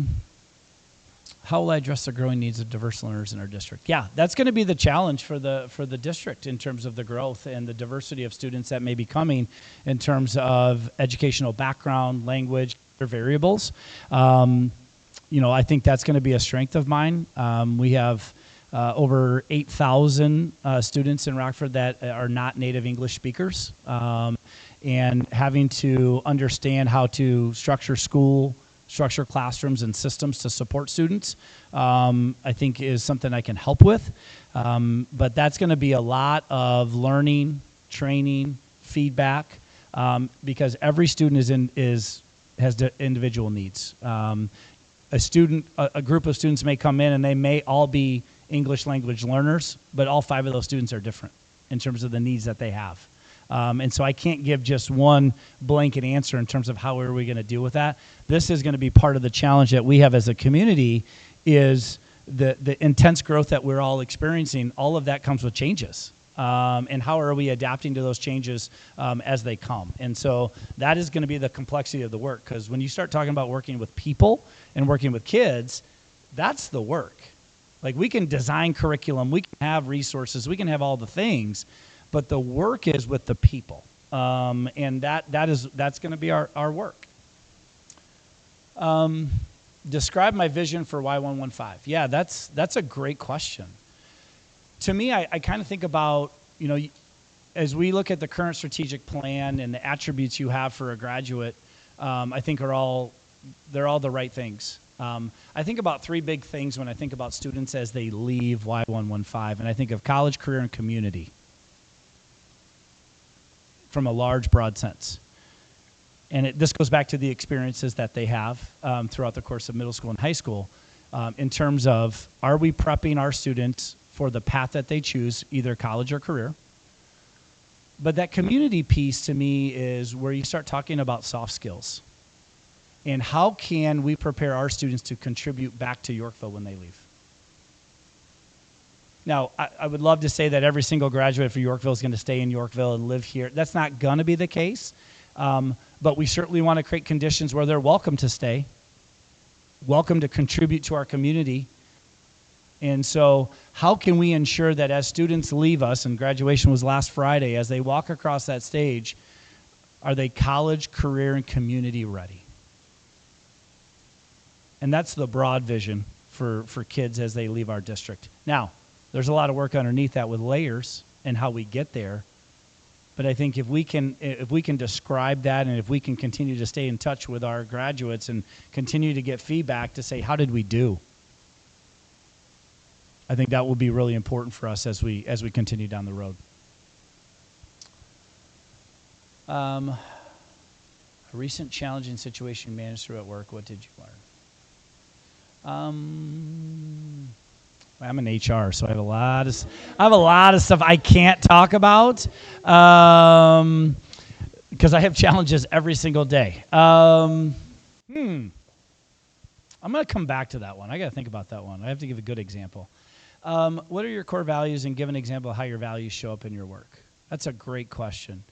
will I address the growing needs of diverse learners in our district? Yeah, that's going to be the challenge for the district in terms of the growth and the diversity of students that may be coming in terms of educational background, language, or variables. I think that's going to be a strength of mine. We have over 8,000 students in Rockford that are not native English speakers, and having to understand how to structure classrooms and systems to support students, I think is something I can help with. But that's going to be a lot of learning, training, feedback, because every student has individual needs. A group of students may come in and they may all be English language learners, but all 5 of those students are different in terms of the needs that they have. And so I can't give just one blanket answer in terms of how are we going to deal with that. This is going to be part of the challenge that we have as a community is the intense growth that we're all experiencing. All of that comes with changes. And how are we adapting to those changes as they come? And so that is going to be the complexity of the work, because when you start talking about working with people and working with kids, that's the work. Like, we can design curriculum, we can have resources, we can have all the things, but the work is with the people. And that's going to be our work. Describe my vision for Y115. Yeah, that's a great question. To me, I kind of think about, as we look at the current strategic plan and the attributes you have for a graduate, I think they're all the right things. I think about three big things when I think about students as they leave Y115, and I think of college, career, and community from a large, broad sense. And this goes back to the experiences that they have throughout the course of middle school and high school in terms of, are we prepping our students for the path that they choose, either college or career? But that community piece to me is where you start talking about soft skills. And how can we prepare our students to contribute back to Yorkville when they leave? Now, I would love to say that every single graduate for Yorkville is going to stay in Yorkville and live here. That's not going to be the case. But we certainly want to create conditions where they're welcome to stay, welcome to contribute to our community. And so how can we ensure that as students leave us, and graduation was last Friday, as they walk across that stage, are they college, career, and community ready? And that's the broad vision for kids as they leave our district. Now, there's a lot of work underneath that with layers and how we get there. But I think if we can describe that, and if we can continue to stay in touch with our graduates and continue to get feedback to say, how did we do? I think that will be really important for us as we continue down the road. A recent challenging situation you managed through at work. What did you learn? I'm in HR, so I have a lot of stuff I can't talk about because I have challenges every single day. I'm going to come back to that one. I got to think about that one. I have to give a good example. What are your core values, and give an example of how your values show up in your work? That's a great question.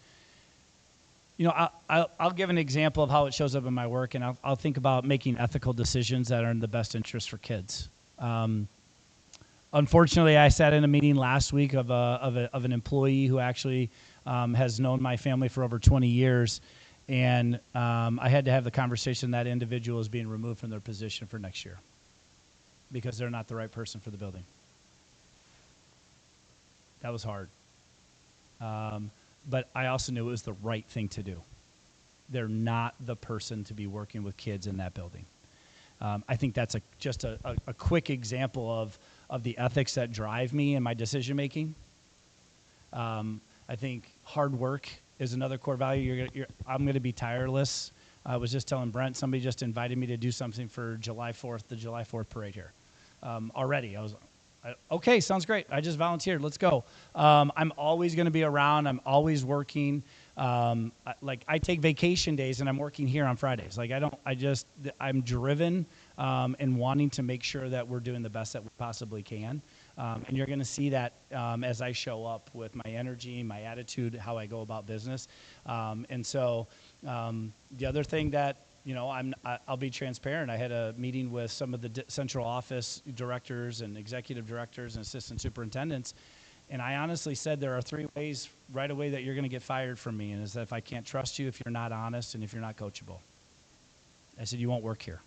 I'll give an example of how it shows up in my work, and I'll think about making ethical decisions that are in the best interest for kids. Unfortunately, I sat in a meeting last week of an employee who actually has known my family for over 20 years, and I had to have the conversation that individual is being removed from their position for next year because they're not the right person for the building. That was hard. But I also knew it was the right thing to do. They're not the person to be working with kids in that building. I think that's just a quick example of the ethics that drive me in my decision making. I think hard work is another core value. I'm going to be tireless. I was just telling Brent, somebody just invited me to do something for July 4th, the July 4th parade here. Already, I was okay, sounds great. I just volunteered. Let's go. I'm always going to be around. I'm always working. I take vacation days and I'm working here on Fridays. I'm driven and wanting to make sure that we're doing the best that we possibly can. And you're going to see that as I show up with my energy, my attitude, how I go about business. And so the other thing that I'll be transparent. I had a meeting with some of the central office directors and executive directors and assistant superintendents, and I honestly said there are 3 ways right away that you're going to get fired from me, and is that if I can't trust you, if you're not honest, and if you're not coachable. I said, you won't work here.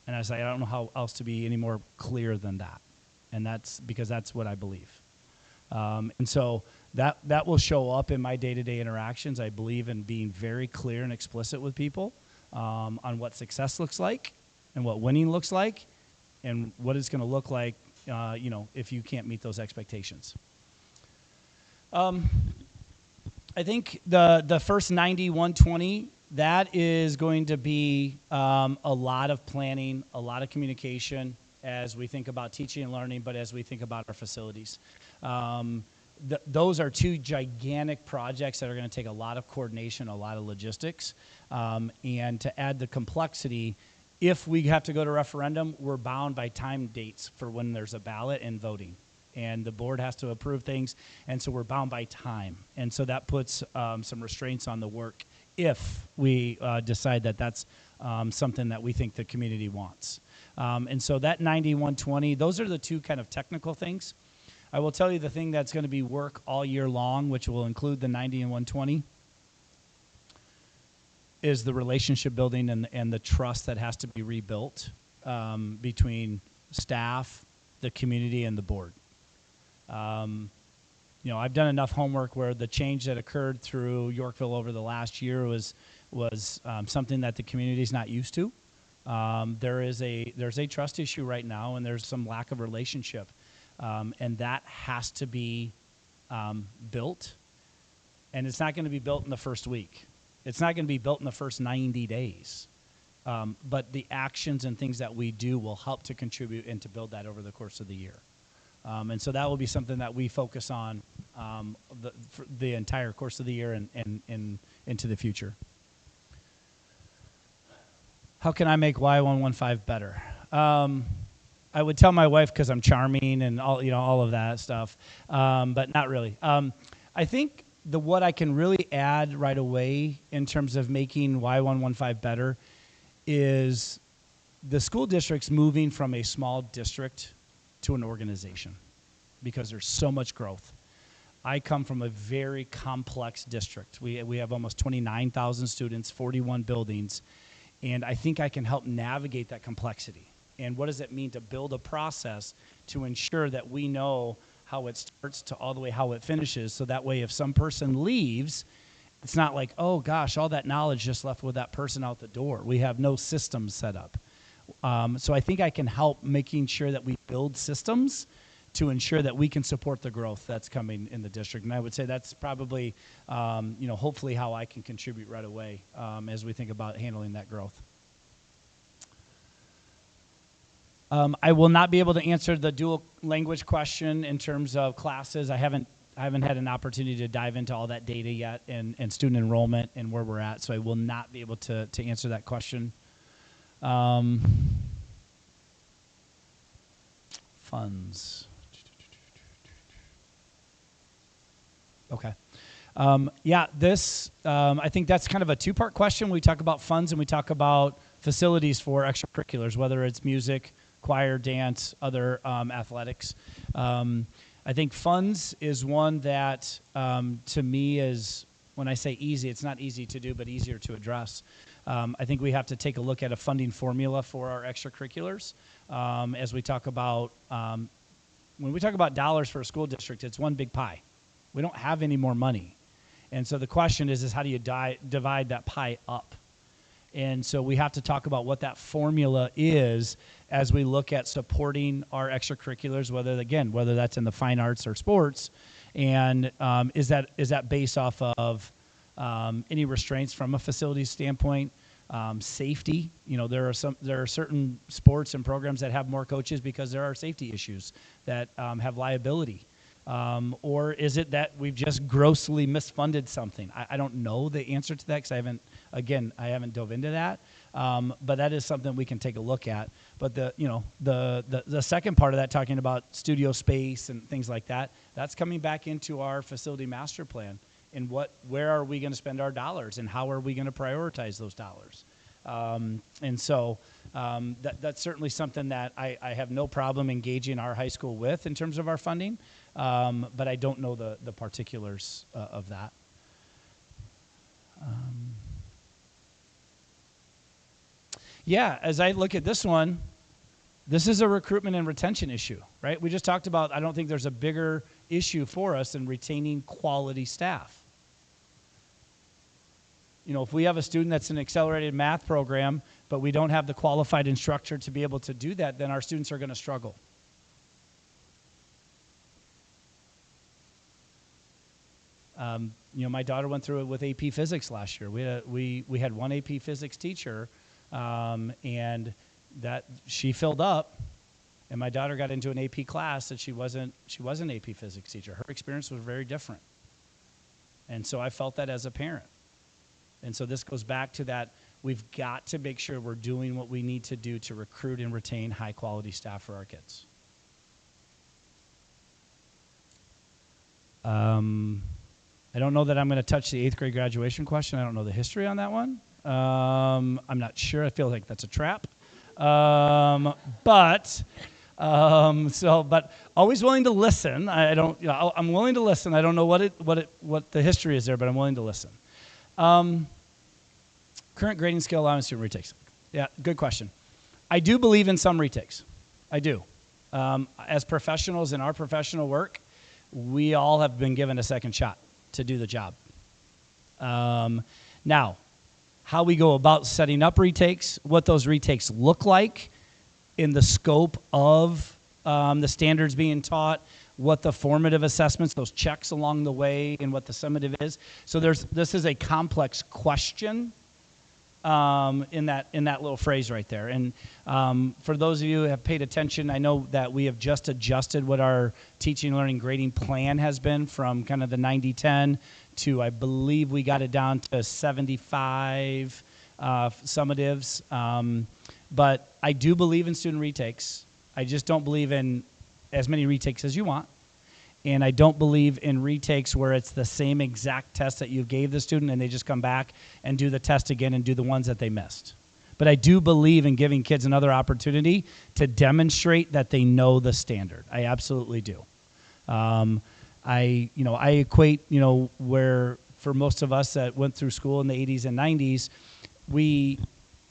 And I said, I don't know how else to be any more clear than that, and that's because that's what I believe. And so that will show up in my day-to-day interactions. I believe in being very clear and explicit with people on what success looks like and what winning looks like and what it's going to look like, if you can't meet those expectations. I think the first 90, 120, that is going to be a lot of planning, a lot of communication as we think about teaching and learning, but as we think about our facilities. those are two gigantic projects that are going to take a lot of coordination, a lot of logistics, and to add the complexity, if we have to go to referendum, we're bound by time dates for when there's a ballot and voting. And the board has to approve things, and so we're bound by time. And so that puts some restraints on the work if we decide that that's something that we think the community wants. And so that 90-120, those are the two kind of technical things. I will tell you the thing that's going to be work all year long, which will include the 90 and 120, is the relationship building and the trust that has to be rebuilt between staff, the community, and the board. You know, I've done enough homework where the change that occurred through Yorkville over the last year was something that the community is not used to. There's a trust issue right now, and there's some lack of relationship, and that has to be built. And it's not going to be built in the first week. It's not going to be built in the first 90 days. But the actions and things that we do will help to contribute and to build that over the course of the year. And so that will be something that we focus on for the entire course of the year and into the future. How can I make Y115 better? I would tell my wife because I'm charming and all of that stuff, but not really. I think what I can really add right away in terms of making Y115 better is the school district's moving from a small district to an organization because there's so much growth. I come from a very complex district. We have almost 29,000 students, 41 buildings, and I think I can help navigate that complexity. And what does it mean to build a process to ensure that we know how it starts to all the way how it finishes, so that way if some person leaves, it's not like, oh gosh, all that knowledge just left with that person out the door. We have no systems set up. So I think I can help making sure that we build systems to ensure that we can support the growth that's coming in the district. And I would say that's probably, hopefully how I can contribute right away as we think about handling that growth. I will not be able to answer the dual language question in terms of classes. I haven't had an opportunity to dive into all that data yet and student enrollment and where we're at, so I will not be able to answer that question. Funds. Okay. I think that's kind of a two-part question. We talk about funds and we talk about facilities for extracurriculars, whether it's music, choir, dance, other athletics. I think funds is one that, to me, is, when I say easy, it's not easy to do, but easier to address. I think we have to take a look at a funding formula for our extracurriculars. As we talk about, when we talk about dollars for a school district, it's one big pie. We don't have any more money. And so the question is how do you divide that pie up? And so we have to talk about what that formula is as we look at supporting our extracurriculars, whether that's in the fine arts or sports, and is that based off of any restraints from a facilities standpoint, safety. There are certain sports and programs that have more coaches because there are safety issues that have liability. Or is it that we've just grossly misfunded something? I don't know the answer to that because I haven't dove into that. But that is something we can take a look at. But the second part of that, talking about studio space and things like that, that's coming back into our facility master plan. And where are we going to spend our dollars, and how are we going to prioritize those dollars? And so that's certainly something that I have no problem engaging our high school with in terms of our funding. But I don't know the particulars of that. As I look at this one, this is a recruitment and retention issue, right? We just talked about, I don't think there's a bigger issue for us than retaining quality staff. If we have a student that's in an accelerated math program, but we don't have the qualified instructor to be able to do that, then our students are going to struggle. My daughter went through it with AP Physics last year. We had one AP Physics teacher, and that she filled up, And my daughter got into an AP class that she wasn't an AP physics teacher. Her experience was very different. And so I felt that as a parent. And so this goes back to that we've got to make sure we're doing what we need to do to recruit and retain high quality staff for our kids. I don't know that I'm going to touch the 8th grade graduation question. I don't know the history on that one. I'm not sure. I feel like that's a trap. But always willing to listen. I'm willing to listen. I don't know what the history is there, but I'm willing to listen. Current grading scale allowing student retakes. Yeah, good question. I do believe in some retakes. I do. As professionals in our professional work, we all have been given a second shot to do the job. Now, how we go about setting up retakes, what those retakes look like in the scope of the standards being taught, what the formative assessments, those checks along the way, and what the summative is. So this is a complex question in that little phrase right there. And for those of you who have paid attention, I know that we have just adjusted what our teaching, learning, grading plan has been from kind of the 90-10 to, I believe we got it down to 75 summatives. But I do believe in student retakes. I just don't believe in as many retakes as you want. And I don't believe in retakes where it's the same exact test that you gave the student and they just come back and do the test again and do the ones that they missed. But I do believe in giving kids another opportunity to demonstrate that they know the standard. I absolutely do. I equate, where for most of us that went through school in the 80s and 90s,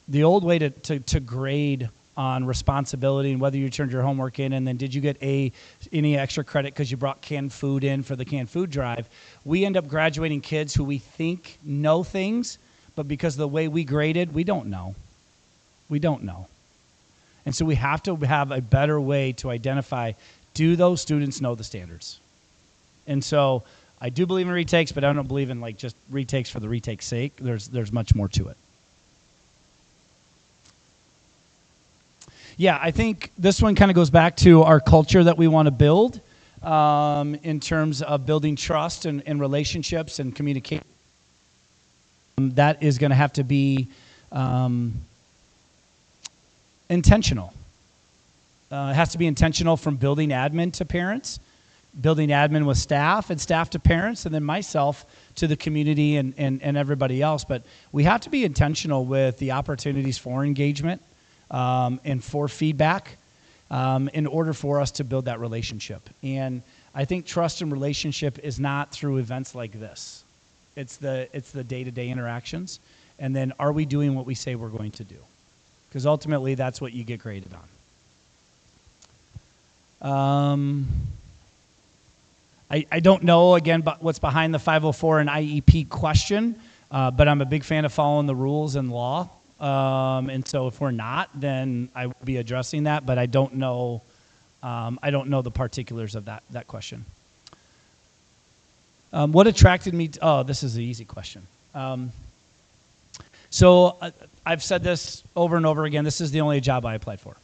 the old way to grade on responsibility and whether you turned your homework in and then did you get any extra credit because you brought canned food in for the canned food drive, we end up graduating kids who we think know things, but because of the way we graded, we don't know. We don't know. And so we have to have a better way to identify, do those students know the standards? And so I do believe in retakes, but I don't believe in like just retakes for the retake's sake. There's much more to it. Yeah, I think this one kind of goes back to our culture that we want to build in terms of building trust and relationships and communication. That is going to have to be intentional. It has to be intentional from building admin to parents, building admin with staff and staff to parents, and then myself to the community and everybody else. But we have to be intentional with the opportunities for engagement and for feedback in order for us to build that relationship. And I think trust and relationship is not through events like this. It's the day-to-day interactions. And then are we doing what we say we're going to do? Because ultimately that's what you get graded on. I don't know, again, what's behind the 504 and IEP question, but I'm a big fan of following the rules and law. And so if we're not, then I will be addressing that, but I don't know the particulars of that question. What attracted me to, this is an easy question. So I've said this over and over again, this is the only job I applied for.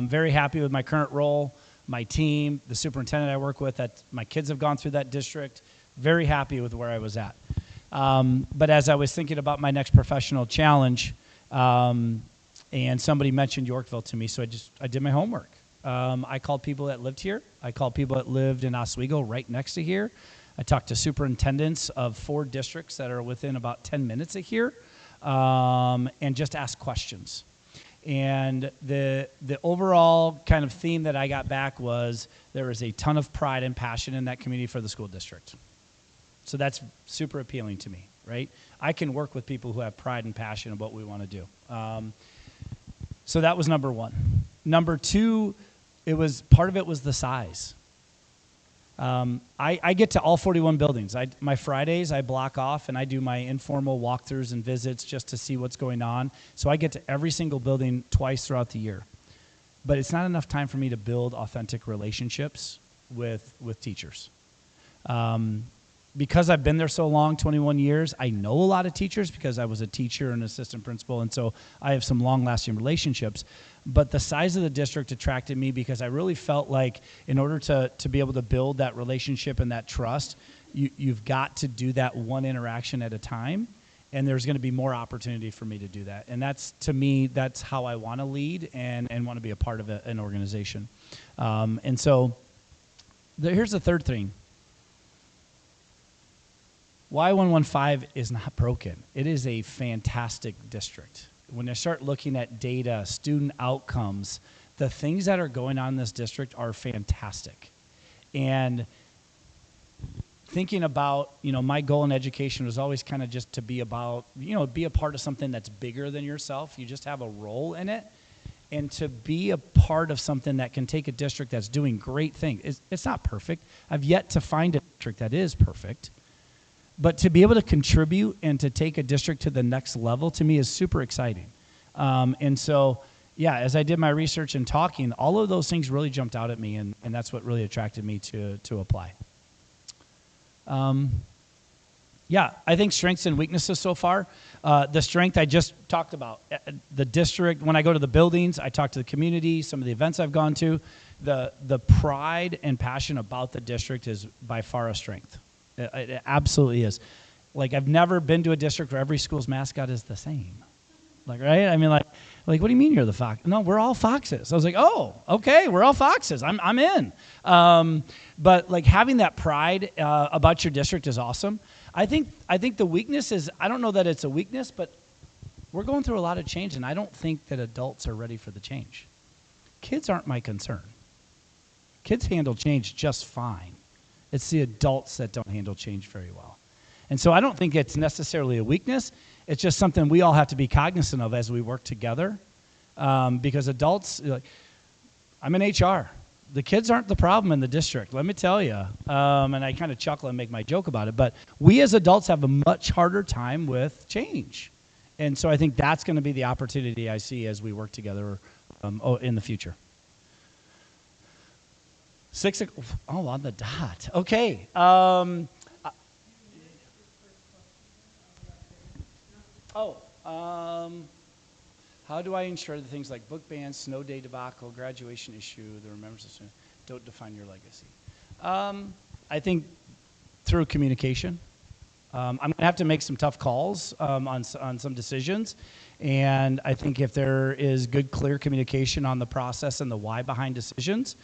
Very happy with my current role, my team, the superintendent I work with, that my kids have gone through that district, very happy with where I was at. But as I was thinking about my next professional challenge, and somebody mentioned Yorkville to me, so I did my homework. I called people that lived here. I called people that lived in Oswego right next to here. I talked to superintendents of 4 districts that are within about 10 minutes of here, and just asked questions. And the overall kind of theme that I got back was there is a ton of pride and passion in that community for the school district. So that's super appealing to me, right? I can work with people who have pride and passion about what we want to do. So that was number 1. Number 2, part of it was the size. I get to all 41 buildings. My Fridays I block off and I do my informal walkthroughs and visits just to see what's going on. So I get to every single building twice throughout the year. But it's not enough time for me to build authentic relationships with teachers. because I've been there so long, 21 years, I know a lot of teachers because I was a teacher and assistant principal, and so I have some long-lasting relationships. But the size of the district attracted me because I really felt like in order to be able to build that relationship and that trust, you've got to do that one interaction at a time, and there's going to be more opportunity for me to do that. And that's, to me, that's how I want to lead and want to be a part of an organization. And so here's the third thing. Y115 is not broken. It is a fantastic district. When I start looking at data, student outcomes, the things that are going on in this district are fantastic. And thinking about, my goal in education was always kind of just to be about, be a part of something that's bigger than yourself. You just have a role in it. And to be a part of something that can take a district that's doing great things. It's not perfect. I've yet to find a district that is perfect. But to be able to contribute and to take a district to the next level, to me, is super exciting. And so, yeah, as I did my research and talking, all of those things really jumped out at me, and that's what really attracted me to apply. Yeah, I think strengths and weaknesses so far. The strength I just talked about. The district, when I go to the buildings, I talk to the community, some of the events I've gone to. The pride and passion about the district is by far a strength. It absolutely is. Like, I've never been to a district where every school's mascot is the same. Like, right? I mean, like, what do you mean you're the fox? No, we're all foxes. I was like, oh, okay, we're all foxes. I'm in. But like having that pride about your district is awesome. I think the weakness is, I don't know that it's a weakness, but we're going through a lot of change, and I don't think that adults are ready for the change. Kids aren't my concern. Kids handle change just fine. It's the adults that don't handle change very well. And so I don't think it's necessarily a weakness. It's just something we all have to be cognizant of as we work together. Because adults, I'm in HR. The kids aren't the problem in the district, let me tell you. And I kind of chuckle and make my joke about it. But we as adults have a much harder time with change. And so I think that's going to be the opportunity I see as we work together in the future. 6 o'clock, on the dot. Okay. How do I ensure that things like book bans, snow day debacle, graduation issue, the remembrance of students don't define your legacy? I think through communication. I'm going to have to make some tough calls on some decisions. And I think if there is good, clear communication on the process and the why behind decisions,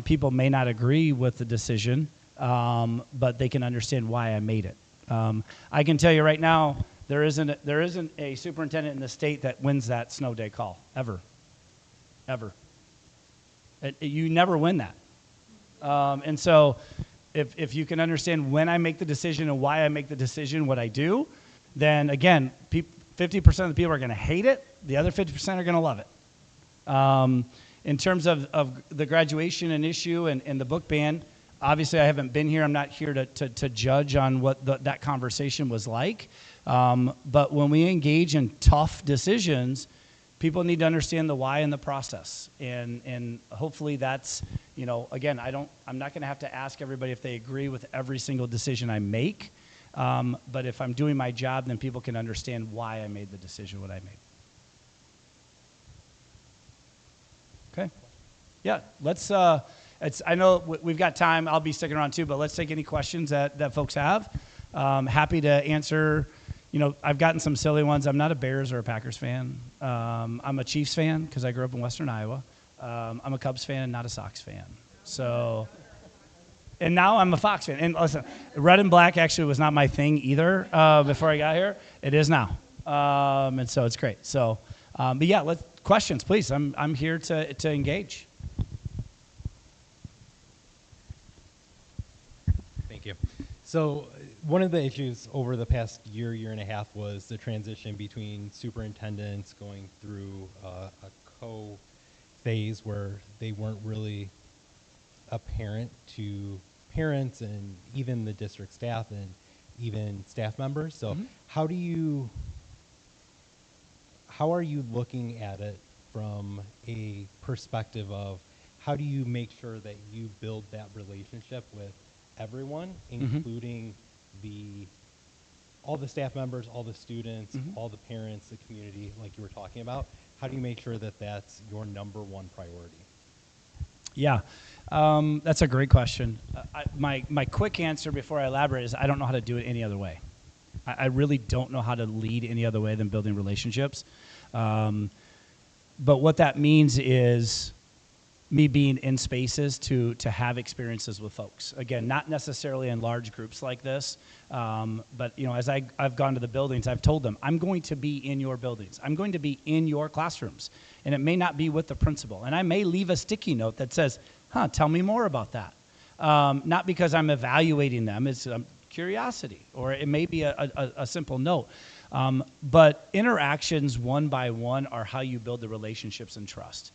people may not agree with the decision, but they can understand why I made it. I can tell you right now, there isn't a superintendent in the state that wins that snow day call, ever. You never win that. And so if you can understand when I make the decision and why I make the decision, what I do, then again, 50% of the people are going to hate it. The other 50% are going to love it. In terms of the graduation and issue and the book ban, obviously I haven't been here. I'm not here to judge on what that conversation was like. But when we engage in tough decisions, people need to understand the why and the process. And hopefully that's, again, I'm not going to have to ask everybody if they agree with every single decision I make. But if I'm doing my job, then people can understand why I made the decision what I made. Okay. Yeah, let's, I know we've got time. I'll be sticking around too, but let's take any questions that folks have. Happy to answer. I've gotten some silly ones. I'm not a Bears or a Packers fan. I'm a Chiefs fan because I grew up in Western Iowa. I'm a Cubs fan and not a Sox fan. So, and now I'm a Fox fan. And listen, red and black actually was not my thing either before I got here. It is now. And so it's great. So, but yeah, questions, please. I'm here to engage. Thank you. So one of the issues over the past year and a half was the transition between superintendents going through a co-phase where they weren't really apparent to parents and even the district staff and even staff members. So how are you looking at it from a perspective of how do you make sure that you build that relationship with everyone, including all the staff members, all the students, all the parents, the community, like you were talking about? How do you make sure that that's your number one priority? Yeah, that's a great question. My quick answer before I elaborate is I don't know how to do it any other way. I really don't know how to lead any other way than building relationships. But what that means is me being in spaces to have experiences with folks. Again, not necessarily in large groups like this, but as I've gone to the buildings, I've told them, I'm going to be in your buildings. I'm going to be in your classrooms. And it may not be with the principal. And I may leave a sticky note that says, tell me more about that. Not because I'm evaluating them, it's curiosity, or it may be a simple note. But interactions one by one are how you build the relationships and trust.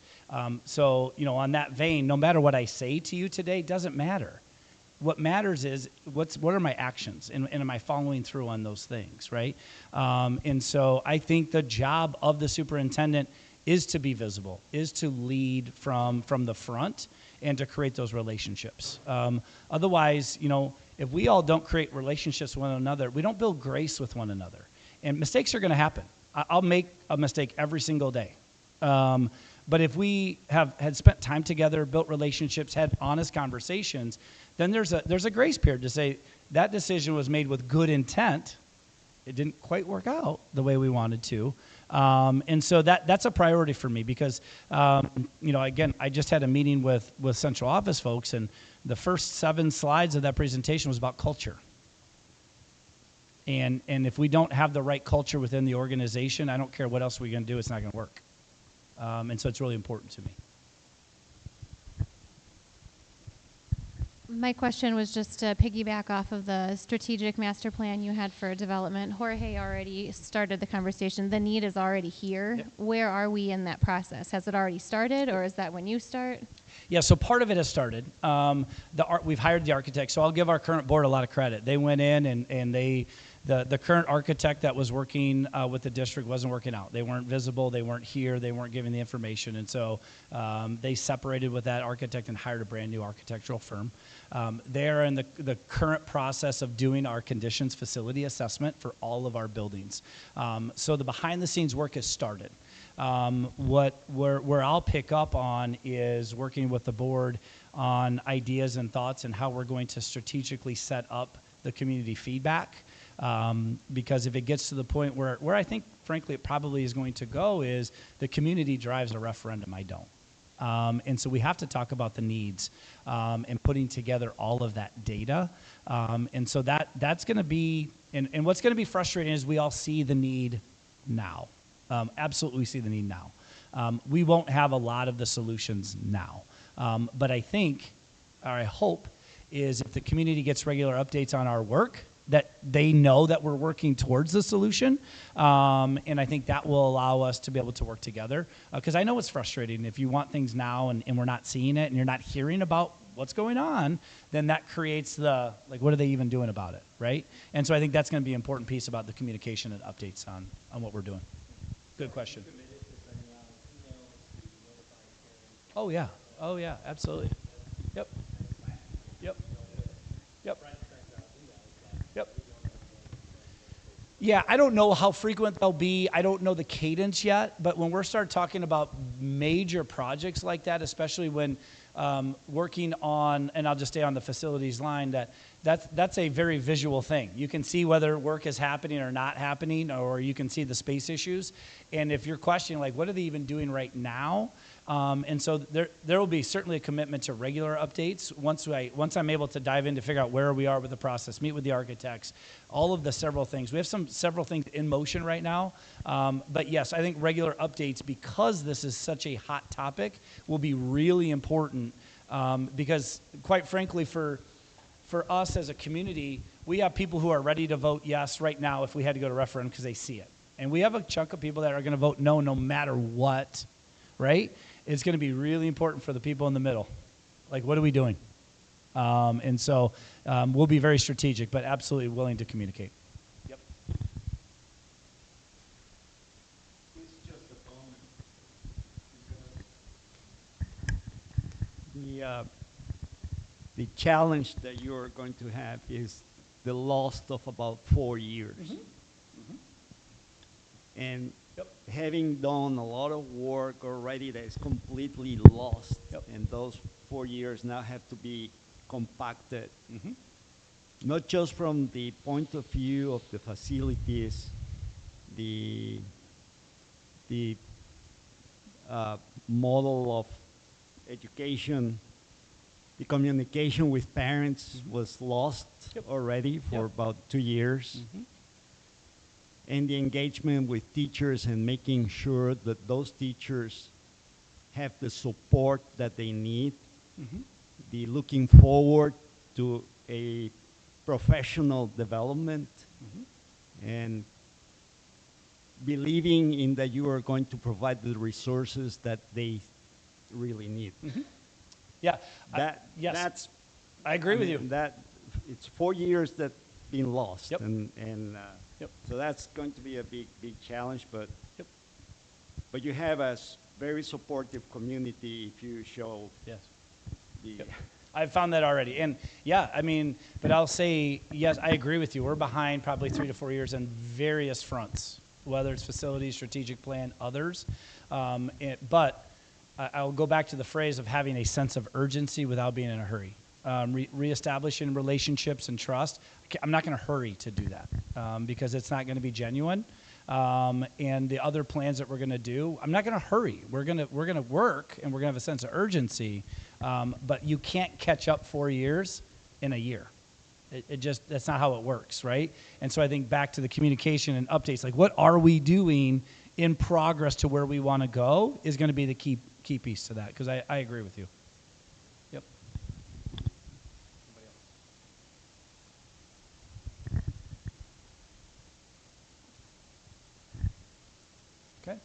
So, on that vein, no matter what I say to you today, doesn't matter. What matters is what are my actions, and am I following through on those things, right? And so I think the job of the superintendent is to be visible, is to lead from the front, and to create those relationships. Otherwise, if we all don't create relationships with one another, we don't build grace with one another. And mistakes are going to happen. I'll make a mistake every single day. But if we had spent time together, built relationships, had honest conversations, then there's a grace period to say that decision was made with good intent. It didn't quite work out the way we wanted to. And so that's a priority for me because, again, I just had a meeting with central office folks, and the first 7 slides of that presentation was about culture. And if we don't have the right culture within the organization, I don't care what else we're going to do, it's not going to work. And so it's really important to me. My question was just to piggyback off of the strategic master plan you had for development. Jorge already started the conversation. The need is already here. Yep. Where are we in that process? Has it already started, or is that when you start? Yeah, so part of it has started. We've hired the architect, so I'll give our current board a lot of credit. They went in and the current architect that was working with the district wasn't working out. They weren't visible, they weren't here, they weren't giving the information, and so they separated with that architect and hired a brand new architectural firm. They're in the current process of doing our conditions facility assessment for all of our buildings. So the behind the scenes work has started. Where I'll pick up on is working with the board on ideas and thoughts and how we're going to strategically set up the community feedback. Because if it gets to the point where I think, frankly, it probably is going to go is the community drives a referendum, I don't. And so we have to talk about the needs and putting together all of that data. And so that's going to be, and what's going to be frustrating is we all see the need now. Absolutely see the need now. We won't have a lot of the solutions now. But I think, or I hope, is if the community gets regular updates on our work, that they know that we're working towards the solution. And I think that will allow us to be able to work together. Because I know it's frustrating. If you want things now and we're not seeing it and you're not hearing about what's going on, then that creates what are they even doing about it, right? And so I think that's going to be an important piece about the communication and updates on what we're doing. Good question. Oh, yeah. Oh, yeah, absolutely. Yep. Yep. Yep. Yep. Yeah, I don't know how frequent they'll be. I don't know the cadence yet, but when we're start talking about major projects like that, especially when working on, and I'll just stay on the facilities line, that's a very visual thing. You can see whether work is happening or not happening, or you can see the space issues. And if you're questioning, what are they even doing right now? And so there will be certainly a commitment to regular updates once I'm able to dive in to figure out where we are with the process, meet with the architects, all of the several things. We have several things in motion right now. But yes, I think regular updates, because this is such a hot topic, will be really important because, quite frankly, for us as a community, we have people who are ready to vote yes right now if we had to go to referendum because they see it. And we have a chunk of people that are going to vote no matter what, right? It's going to be really important for the people in the middle. What are we doing? And so we'll be very strategic, but absolutely willing to communicate. Yep. The challenge that you're going to have is the loss of about 4 years. And Yep. having done a lot of work already that is completely lost, Yep. and those 4 years now have to be compacted, Mm-hmm. not just from the point of view of the facilities, the model of education, the communication with parents was lost Yep. already for Yep. about 2 years. Mm-hmm. And the engagement with teachers and making sure that those teachers have the support that they need, Mm-hmm. the looking forward to a professional development, and believing in that you are going to provide the resources that they really need. Yeah. Yes. That's I agree with you. That it's 4 years that been lost, Yep. and Yep. so that's going to be a big challenge. But Yep. but you have a very supportive community if you show Yes. the. Yep. I've found that already. And yeah, I mean, but I'll say, yes, I agree with you. We're behind probably 3 to 4 years on various fronts, whether it's facilities, strategic plan, others. But I'll go back to the phrase of having a sense of urgency without being in a hurry. Reestablishing relationships and trust. I'm not going to hurry to do that because it's not going to be genuine. And the other plans that we're going to do, I'm not going to hurry. We're going to work, and we're going to have a sense of urgency. But you can't catch up 4 years in a year. It just, that's not how it works, right? And so I think back to the communication and updates, like what are we doing in progress to where we want to go is going to be the key piece to that, because I agree with you. Yep. Okay.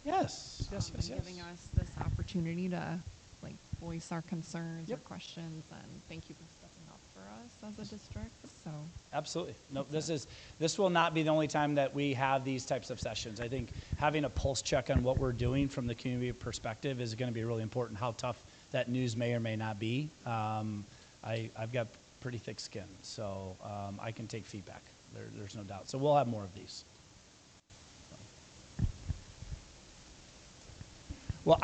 Yes. Yes. And giving us this opportunity to like voice our concerns Yep. or questions, and thank you for stepping up for us as a district. So Absolutely. No, this will not be the only time that we have these types of sessions. I think having a pulse check on what we're doing from the community perspective is going to be really important. How tough that news may or may not be. I've got pretty thick skin, so I can take feedback. There's no doubt. So we'll have more of these. Well,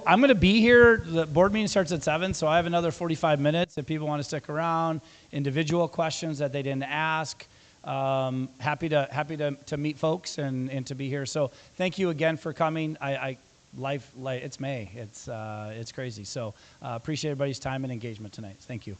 I'm going to be here. The board meeting starts at 7, so I have another 45 minutes. If people want to stick around, individual questions that they didn't ask, happy to meet folks and to be here. So thank you again for coming. Life, it's May. It's crazy. So appreciate everybody's time and engagement tonight. Thank you.